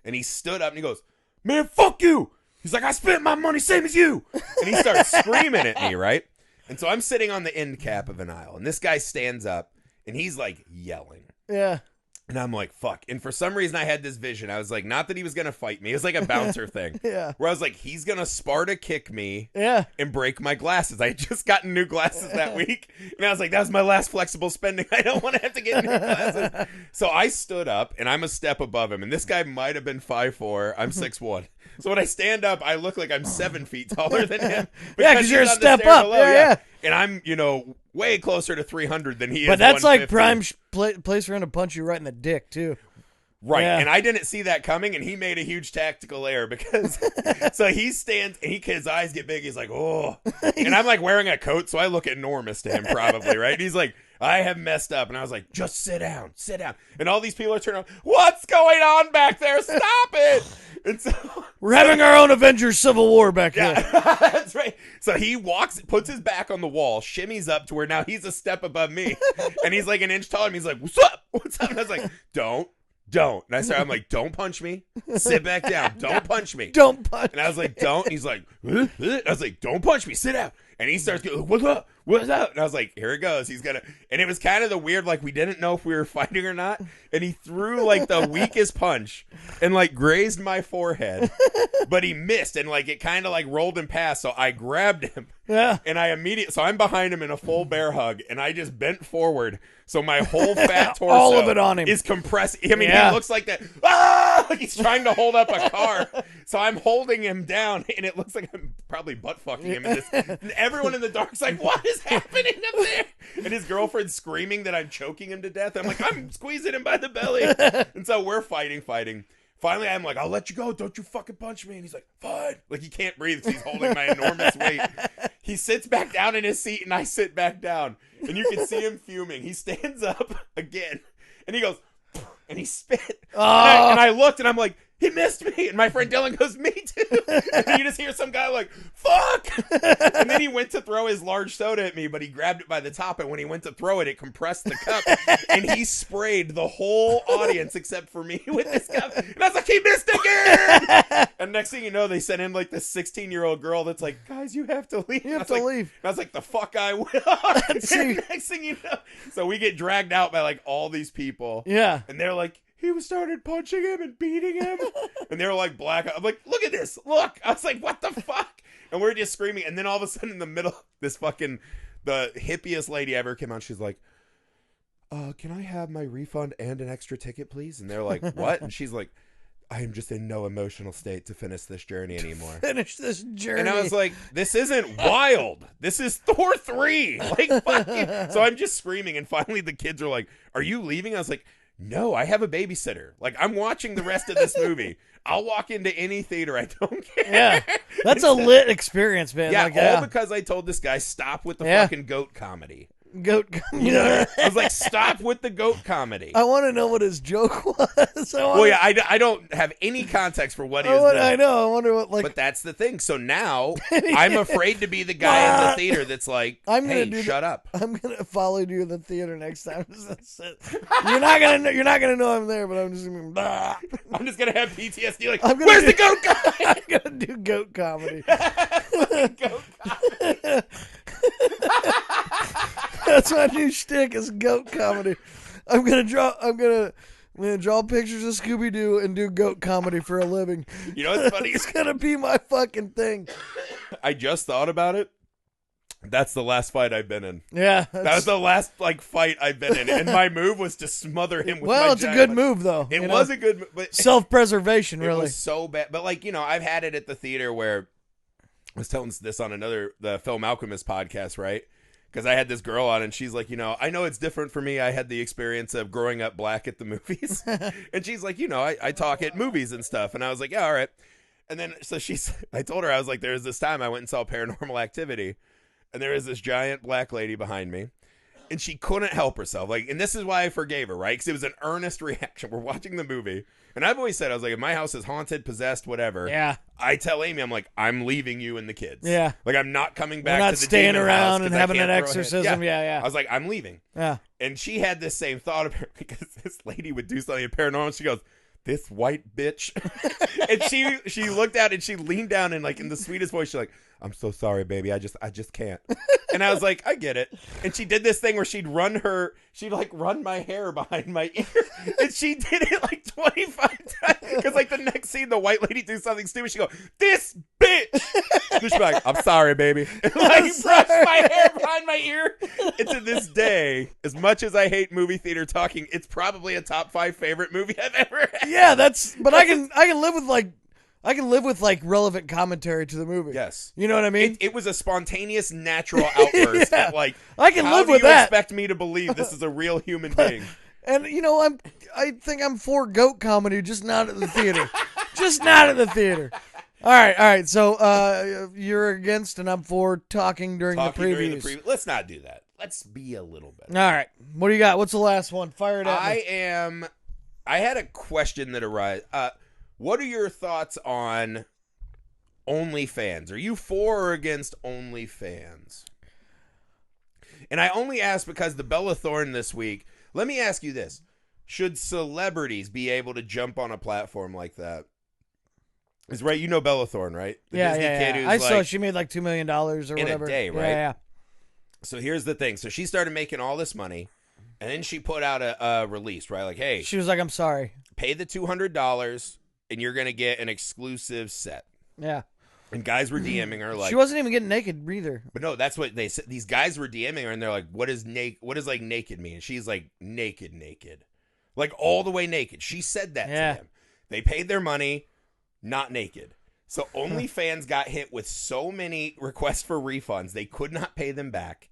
And he stood up and he goes, man, fuck you. He's like, I spent my money same as you. And he starts screaming at me, right? And so I'm sitting on the end cap of an aisle. And this guy stands up and he's like yelling. Yeah. And I'm like, fuck. And for some reason, I had this vision. I was like, not that he was going to fight me. It was like a bouncer thing. Yeah. Where I was like, he's going to Sparta kick me Yeah. and break my glasses. I had just gotten new glasses that week. And I was like, that was my last flexible spending. I don't want to have to get new glasses. So I stood up, and I'm a step above him. And this guy might have been 5'4". I'm 6'1". So when I stand up, I look like I'm 7 feet taller than him. Yeah, because you're a he's on the step stair up. below, Yeah. And I'm, way closer to 300 than he is. But that's like 150. prime place for him to punch you right in the dick, too. Right. Yeah. And I didn't see that coming, and he made a huge tactical error because so he stands and his eyes get big. He's like, oh. And I'm like wearing a coat, so I look enormous to him probably, right? And he's like, I have messed up. And I was like, just sit down, sit down. And all these people are turning on, what's going on back there? Stop it. And so we're having our own Avengers Civil War back here. That's right. So he puts his back on the wall, shimmies up to where now he's a step above me. And he's like an inch taller. And he's like, what's up? What's up? And I was like, don't. And I'm like, don't punch me. Sit back down. Don't punch me. Don't punch. And I was like, don't. And he's like, I was like, don't punch me. Sit down. And he starts going, what's up? What's up? And I was like, here it goes. He's gonna. And it was kind of the weird, like we didn't know if we were fighting or not. And he threw like the weakest punch and like grazed my forehead, but he missed and like it kind of like rolled him past. So I grabbed him. Yeah. And so I'm behind him in a full bear hug, and I just bent forward. So my whole fat torso all of it on him is compressed. I mean, he looks like that. Ah! Like he's trying to hold up a car. So I'm holding him down, and it looks like I'm probably butt fucking him. And everyone in the dark's like, what is happening up there? And his girlfriend's screaming that I'm choking him to death. I'm like, I'm squeezing him by the belly. And so we're fighting. Finally, I'm like, I'll let you go. Don't you fucking punch me. And he's like, fine. Like, he can't breathe because he's holding my enormous weight. He sits back down in his seat, and I sit back down. And you can see him fuming. He stands up again, and he goes, and he spit. Oh. And I looked, and I'm like, he missed me. And my friend Dylan goes, me too. And then you just hear some guy like, fuck. And then he went to throw his large soda at me, but he grabbed it by the top. And when he went to throw it, it compressed the cup. And he sprayed the whole audience except for me with this cup. And I was like, he missed again. And next thing you know, they sent in like this 16-year-old girl that's like, guys, you have to leave. You have to leave. And I was like, the fuck I will. And next thing you know, so we get dragged out by like all these people. Yeah. And they're like, he started punching him and beating him. And they were like black. I'm like, look at this. Look. I was like, what the fuck? And we're just screaming. And then all of a sudden in the middle, the hippiest lady ever came on. She's like, can I have my refund and an extra ticket, please? And they're like, what? And she's like, I am just in no emotional state to finish this journey anymore. Finish this journey. And I was like, this isn't wild. This is Thor 3. Like, fuck you. So I'm just screaming. And finally the kids are like, are you leaving? I was like, no, I have a babysitter. Like, I'm watching the rest of this movie. I'll walk into any theater. I don't care. Yeah. That's a lit experience, man. Yeah, like, all because I told this guy, stop with the fucking goat comedy. You know, I was like, stop with the goat comedy. I want to know what his joke was. I don't have any context for what he is doing. I know. I wonder what, like. But that's the thing. So now I'm afraid to be the guy in the theater that's like, hey, shut up. I'm gonna follow you in the theater next time. You're not gonna know I'm there, but I'm just gonna. I'm just gonna have PTSD. Like, where's the goat guy? I'm gonna do goat comedy. Goat comedy. That's my new shtick is goat comedy. I'm gonna draw pictures of Scooby-Doo and do goat comedy for a living. You know what's funny? It's gonna be my fucking thing. I just thought about it. That's the last fight I've been in. Yeah. That was the last fight I've been in. And my move was to smother him with well, it's a good move, though. It was a good move. But self-preservation, really. It was so bad. But, like, I've had it at the theater where I was telling this on the Film Alchemist podcast, right? Because I had this girl on, and she's like, I know it's different for me. I had the experience of growing up black at the movies. And she's like, I talk at movies and stuff. And I was like, yeah, all right. And then, so I told her, I was like, there was this time I went and saw Paranormal Activity. And there was this giant black lady behind me. And she couldn't help herself. Like, and this is why I forgave her, right? Because it was an earnest reaction. We're watching the movie. And I've always said, I was like, if my house is haunted, possessed, whatever. Yeah. I tell Amy, I'm like, I'm leaving you and the kids. Yeah. Like, I'm not coming back We're not to the staying demon around house and having an exorcism. Yeah. I was like, I'm leaving. Yeah. And she had this same thought of her because this lady would do something paranormal. She goes, this white bitch. And she looked out and she leaned down and like in the sweetest voice, she's like, I'm so sorry, baby. I just can't. And I was like, I get it. And she did this thing where she'd run my hair behind my ear. And she did it like 25 times. Because like the next scene, the white lady do something stupid. She go, this bitch. And she'd be like, I'm sorry, baby. And like brushed my hair behind my ear. And to this day, as much as I hate movie theater talking, it's probably a top 5 favorite movie I've ever had. Yeah, but I can live with like I can live with like relevant commentary to the movie. Yes. You know what I mean? It was a spontaneous, natural outburst. Yeah. Like, I can how live do with you that. expect me to believe this is a real human being? And you know, I think I'm for goat comedy, just not at the theater. Just not at the theater. All right. So you're against, and I'm for talking during the previews. Let's not do that. Let's be a little bit. All right. What do you got? What's the last one? Fire it at me. I had a question that arose. What are your thoughts on OnlyFans? Are you for or against OnlyFans? And I only ask because the Bella Thorne this week. Let me ask you this. Should celebrities be able to jump on a platform like that? Is right, you know Bella Thorne, right? The Disney kid who's I saw she made like $2 million or whatever in a day, right? Yeah. So here's the thing. So she started making all this money, and then she put out a release, right? Like, hey, she was like, "I'm sorry. Pay the $200, and you're gonna get an exclusive set." Yeah. And guys were DMing her like she wasn't even getting naked either. But no, that's what they said. These guys were DMing her, and they're like, "What does like naked mean?" And she's like, "Naked, like all the way naked." She said that to them. They paid their money, not naked. So OnlyFans got hit with so many requests for refunds, they could not pay them back.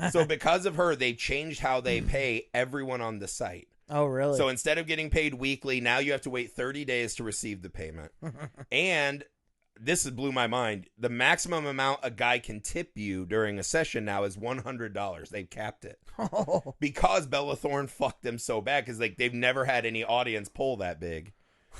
So because of her, they changed how they pay everyone on the site. Oh, really? So instead of getting paid weekly, now you have to wait 30 days to receive the payment. And this blew my mind. The maximum amount a guy can tip you during a session now is $100. They've capped it. Because Bella Thorne fucked them so bad, because like they've never had any audience poll that big.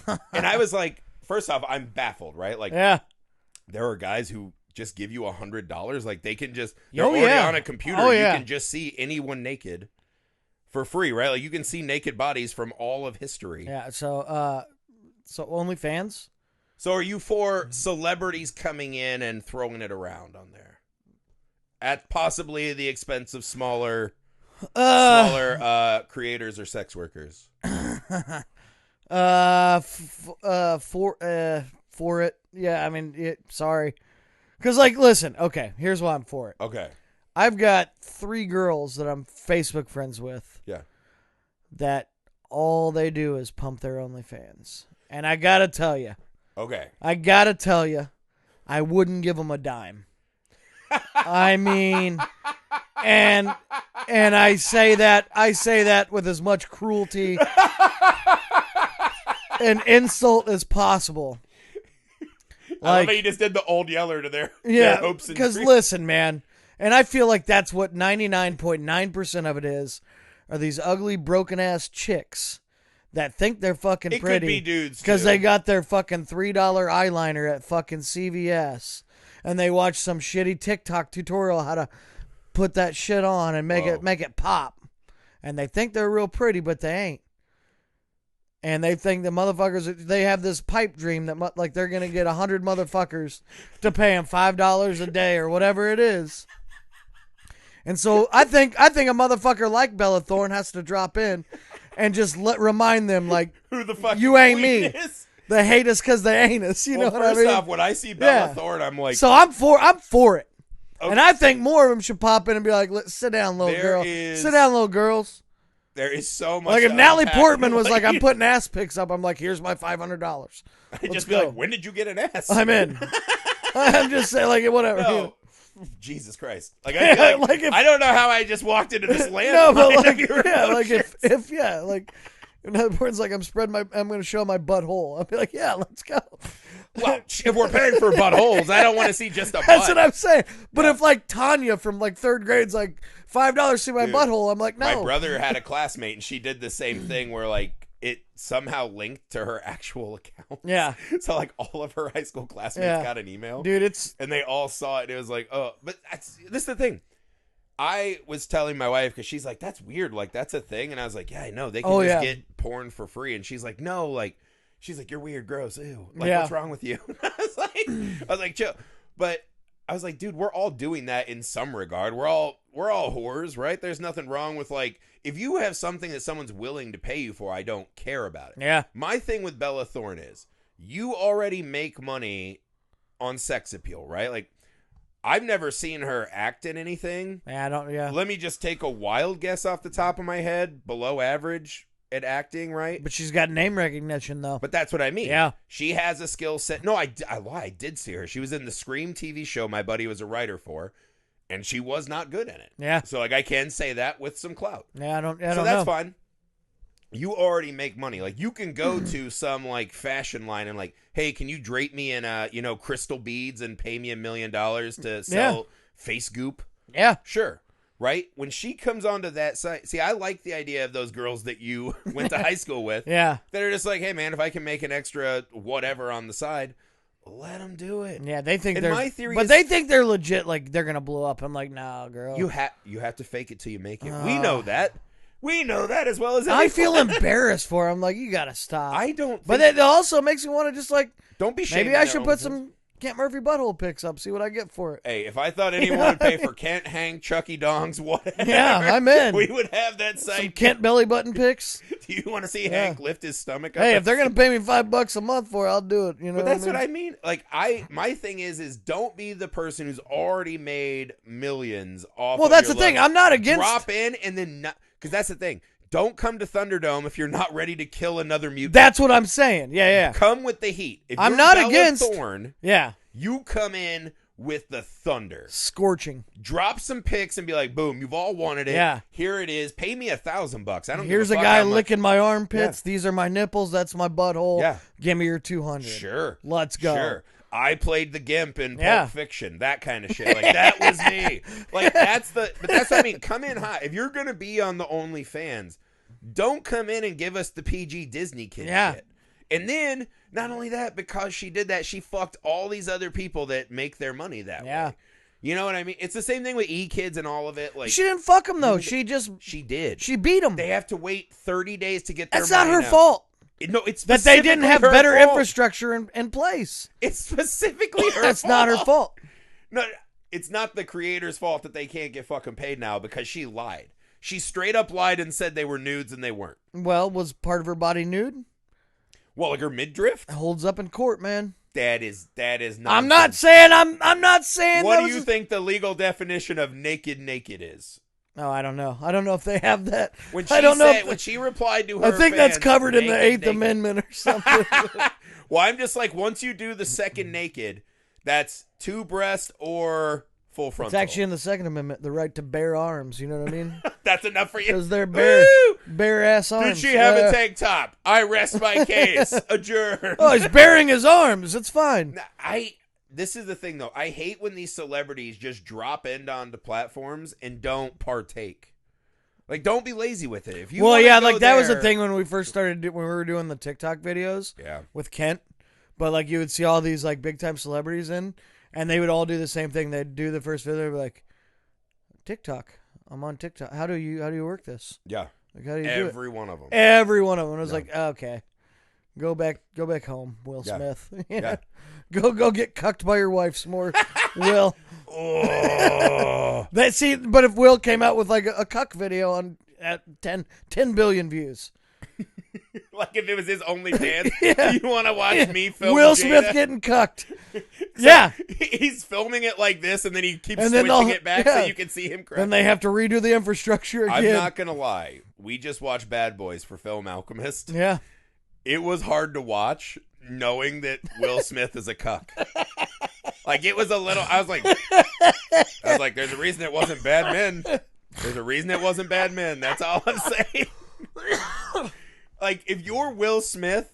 And I was like, first off, I'm baffled, right? Like, there are guys who just give you $100. Like, they can just, they're already on a computer. You can just see anyone naked for free, right? Like, you can see naked bodies from all of history. Yeah, so OnlyFans? So are you for celebrities coming in and throwing it around on there? At possibly the expense of smaller creators or sex workers? For it. Yeah, I mean, sorry. Because, like, listen, okay, here's why I'm for it. Okay. I've got 3 girls that I'm Facebook friends with. Yeah. That all they do is pump their OnlyFans. And I got to tell you. Okay. I wouldn't give them a dime. I mean, and I say that with as much cruelty and insult as possible. I love how you just did the old yeller to their hopes and because listen, man, and I feel like that's what 99.9% of it is, are these ugly, broken-ass chicks that think they're fucking pretty. It could be dudes, because they got their fucking $3 eyeliner at fucking CVS, and they watch some shitty TikTok tutorial how to put that shit on and make it pop, and they think they're real pretty, but they ain't. And they think the motherfuckers, they have this pipe dream that like they're going to get 100 motherfuckers to pay them $5 a day or whatever it is. And so I think a motherfucker like Bella Thorne has to drop in and just remind them, like, who the fuck you ain't me. Is? They hate us because they ain't us. You know what I mean? First off, when I see Bella Thorne, I'm like, so I'm for it. Okay. And I think more of them should pop in and be like, sit down, little girl. Sit down, little girls. There is so much. Like if Natalie Portman was like, I'm putting ass pics up, I'm like, here's my $500. I'd just be like, when did you get an ass? I'm in. I'm just saying, like, whatever. No. Jesus Christ! Like I feel like I don't know how I just walked into this land. No, but like, if like, Natalie Portman's like, I'm going to show my butthole. I'll be like, yeah, let's go. Well, if we're paying for buttholes, I don't want to see just a butt. That's what I'm saying. But if like Tanya from like 3rd grade's like $5 to see my butthole, I'm like, no. My brother had a classmate and she did the same thing where like it somehow linked to her actual account. Yeah. So like all of her high school classmates got an email. Dude, and they all saw it and it was like, oh, but this is the thing. I was telling my wife because she's like, that's weird. Like that's a thing. And I was like, yeah, I know. They can just get porn for free. And she's like, no, like, she's like, you're weird, gross, ew. Like, what's wrong with you? I was like, chill. But I was like, dude, we're all doing that in some regard. We're all whores, right? There's nothing wrong with like, if you have something that someone's willing to pay you for, I don't care about it. Yeah. My thing with Bella Thorne is, you already make money on sex appeal, right? Like, I've never seen her act in anything. Yeah, I don't. Yeah. Let me just take a wild guess off the top of my head. Below average. at acting, right? But she's got name recognition, though. But that's what I mean. Yeah. She has a skill set. No, I lie. I did see her. She was in the Scream TV show my buddy was a writer for, and she was not good in it. Yeah. So, like, I can say that with some clout. Yeah, I don't so know. that's fine. You already make money. Like, you can go to some, like, fashion line and, like, hey, can you drape me in, crystal beads and pay me $1 million to sell face goop? Yeah. Sure. Right? When she comes onto that site, see, I like the idea of those girls that you went to high school with. Yeah. That are just like, hey, man, if I can make an extra whatever on the side, let them do it. Yeah, they think my theory but is, they think they're legit, like, they're going to blow up. I'm like, nah, girl. you have to fake it till you make it. We know that. We know that as well as I feel embarrassed for them. Like, you got to stop. I don't But think, it also makes me want to just, like, don't be shaming maybe I their should own put things. some Kent Murphy butthole pics up, see what I get for it. Hey, if I thought anyone would pay for Kent, Hank, Chucky Dongs, whatever. Yeah, I'm in. We would have that site. Some Kent belly button pics. Do you want to see Hank lift his stomach up? Hey, if they're going to pay me $5 a month for it, I'll do it. You know But that's what what I mean. Like, my thing is don't be the person who's already made millions off. Well, of that's your the thing. look. I'm not against. Drop in and then not, because that's the thing. Don't come to Thunderdome if you're not ready to kill another mutant. That's what I'm saying. Yeah, yeah. Come with the heat. If I'm you're not Bella against. Thorne, Yeah. you come in with the thunder. Scorching. Drop some pics and be like, boom, you've all wanted it. Yeah. Here it is. Pay me $1,000. I don't Here's give a a fuck guy how much. licking my armpits. These are my nipples. That's my butthole. Yeah. Give me your 200. Sure. Let's go. Sure. I played the Gimp in Yeah. Pulp Fiction. That kind of shit. Like, that was me. Like, but that's what I mean. Come in hot. If you're going to be on the OnlyFans, don't come in and give us the PG Disney kid shit. And then, not only that, because she did that, she fucked all these other people that make their money that way. You know what I mean? It's the same thing with E-Kids and all of it. Like, She didn't fuck him, though. She did. She beat him. They have to wait 30 days to get their That's not money her now. fault. No, it's That they didn't have specifically her better fault. infrastructure in place. It's specifically her That's fault. not her fault. No, it's not the creator's fault that they can't get fucking paid now because she lied. She straight up lied and said they were nudes and they weren't. Well, was part of her body nude? Well, like her midriff? Holds up in court, man. That is nonsense. I'm not saying I'm not saying What that do was you think the legal definition of naked is? Oh, I don't know. I don't know if they have that. When she I don't know. when she replied to her I think that's fans, covered in the naked, 8th Amendment or something. Well, I'm just like, once you do the second naked, that's two breast or full frontal. It's actually in the Second Amendment, the right to bear arms. You know what I mean? That's enough for you. Because they're Woo! bare ass arms. Did she have a tank top? I rest my case. Adjourn. Oh, he's bearing his arms. It's fine. This is the thing, though. I hate when these celebrities just drop in onto platforms and don't partake. Like, don't be lazy with it. If you Well, yeah, go like that was the there- thing when we first started when we were doing the TikTok videos. Yeah. With Kent, but like you would see all these like big time celebrities in, and they would all do the same thing. They'd do the first video, they'd be like, TikTok. I'm on TikTok. How do you work this? Yeah. Like, how do you do it? Every one of them. Every one of them. I was Yeah. like, okay, go back home, Will Yeah. Smith. Yeah. Go get cucked by your wife some more, Will. Oh. But if Will came out with like a cuck video at 10 billion views, Like if it was his OnlyFans, Yeah. you want to watch me film Will Jada? Smith getting cucked. Yeah. He's filming it like this, and then he keeps And then switching they'll- it back yeah. so you can see him crack. Then they have to redo the infrastructure again. I'm not going to lie. We just watched Bad Boys for Film Alchemist. Yeah. It was hard to watch knowing that Will Smith is a cuck. Like it was a little, I was like, there's a reason it wasn't Bad Men. There's a reason it wasn't Bad Men. That's all I'm saying. Like if you're Will Smith,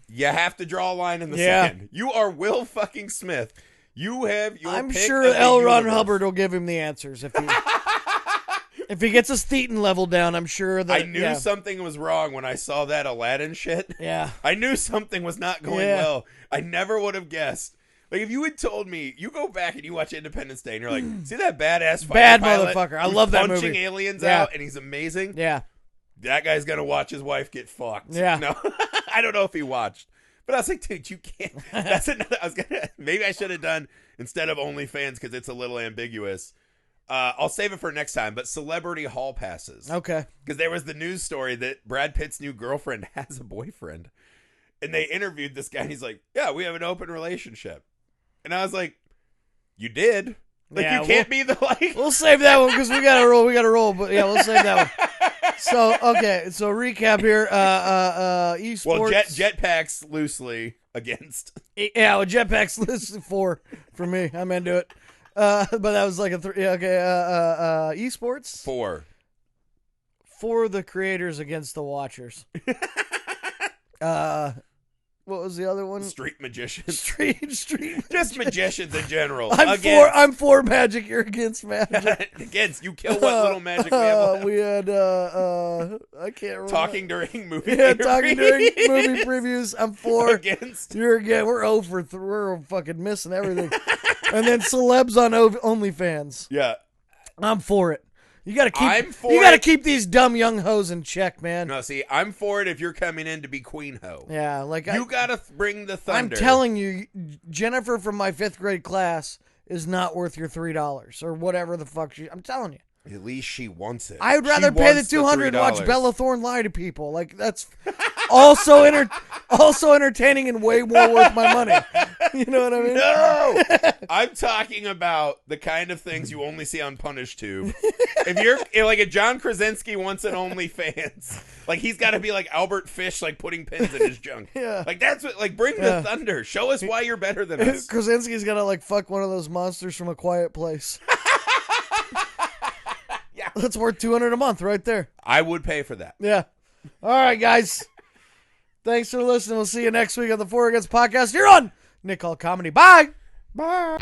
you have to draw a line in the sand. You are Will fucking Smith. You have your I'm pick sure of the L. Ron universe. Hubbard will give him the answers if he if he gets his Thetan level down. I'm sure that I knew something was wrong when I saw that Aladdin shit. Yeah. I knew something was not going well. I never would have guessed. Like, if you had told me, you go back and you watch Independence Day, and you're like, see that badass fighter Bad pilot motherfucker. I who's love that punching movie. aliens Yeah. out, and he's amazing? Yeah. That guy's going to watch his wife get fucked. Yeah. No, I don't know if he watched. But I was like, dude, you can't. That's another. Maybe I should have done, instead of OnlyFans, because it's a little ambiguous. I'll save it for next time, but celebrity hall passes. Okay. Because there was the news story that Brad Pitt's new girlfriend has a boyfriend. And they interviewed this guy, and he's like, yeah, we have an open relationship. And I was like, you did? Like, Yeah, you can't be the, like... We'll save that one because we got to roll. But yeah, we'll save that one. So recap here. Esports. Well, Jetpack's loosely against. Yeah, well, Jetpack's listed 4 for me. I'm into it. But that was like a 3. Yeah, okay. Esports 4. For the creators against the watchers. What was the other one? Street magicians. Street. Just magicians in general. I'm for magic. You're against magic. Against you kill what little magic we have left. We had I can't remember. Talking during movie. Yeah, talking during movie previews. I'm for. Against. You're again. We're over. We're fucking missing everything. And then celebs on OnlyFans. Yeah. I'm for it. You gotta keep. I'm for you gotta it. keep these dumb young hoes in check, man. No, see, I'm for it if you're coming in to be queen hoe. Yeah, like You gotta bring the thunder. I'm telling you, Jennifer from my 5th grade class is not worth your $3 or whatever the fuck I'm telling you. At least she wants it. I would rather She pay the wants $200 and watch $3. Bella Thorne lie to people. Like that's also entertaining and way more worth my money. You know what I mean? No, I'm talking about the kind of things you only see on PunishTube. If John Krasinski wants an OnlyFans, like he's got to be like Albert Fish, like putting pins in his junk. Yeah, like that's what. Like bring the thunder. Show us why you're better than us. Krasinski's got to like fuck one of those monsters from A Quiet Place. Yeah, that's worth $200 a month right there. I would pay for that. Yeah. All right, guys. Thanks for listening. We'll see you next week on the 4 Against podcast. You're on Nick Hall Comedy. Bye. Bye.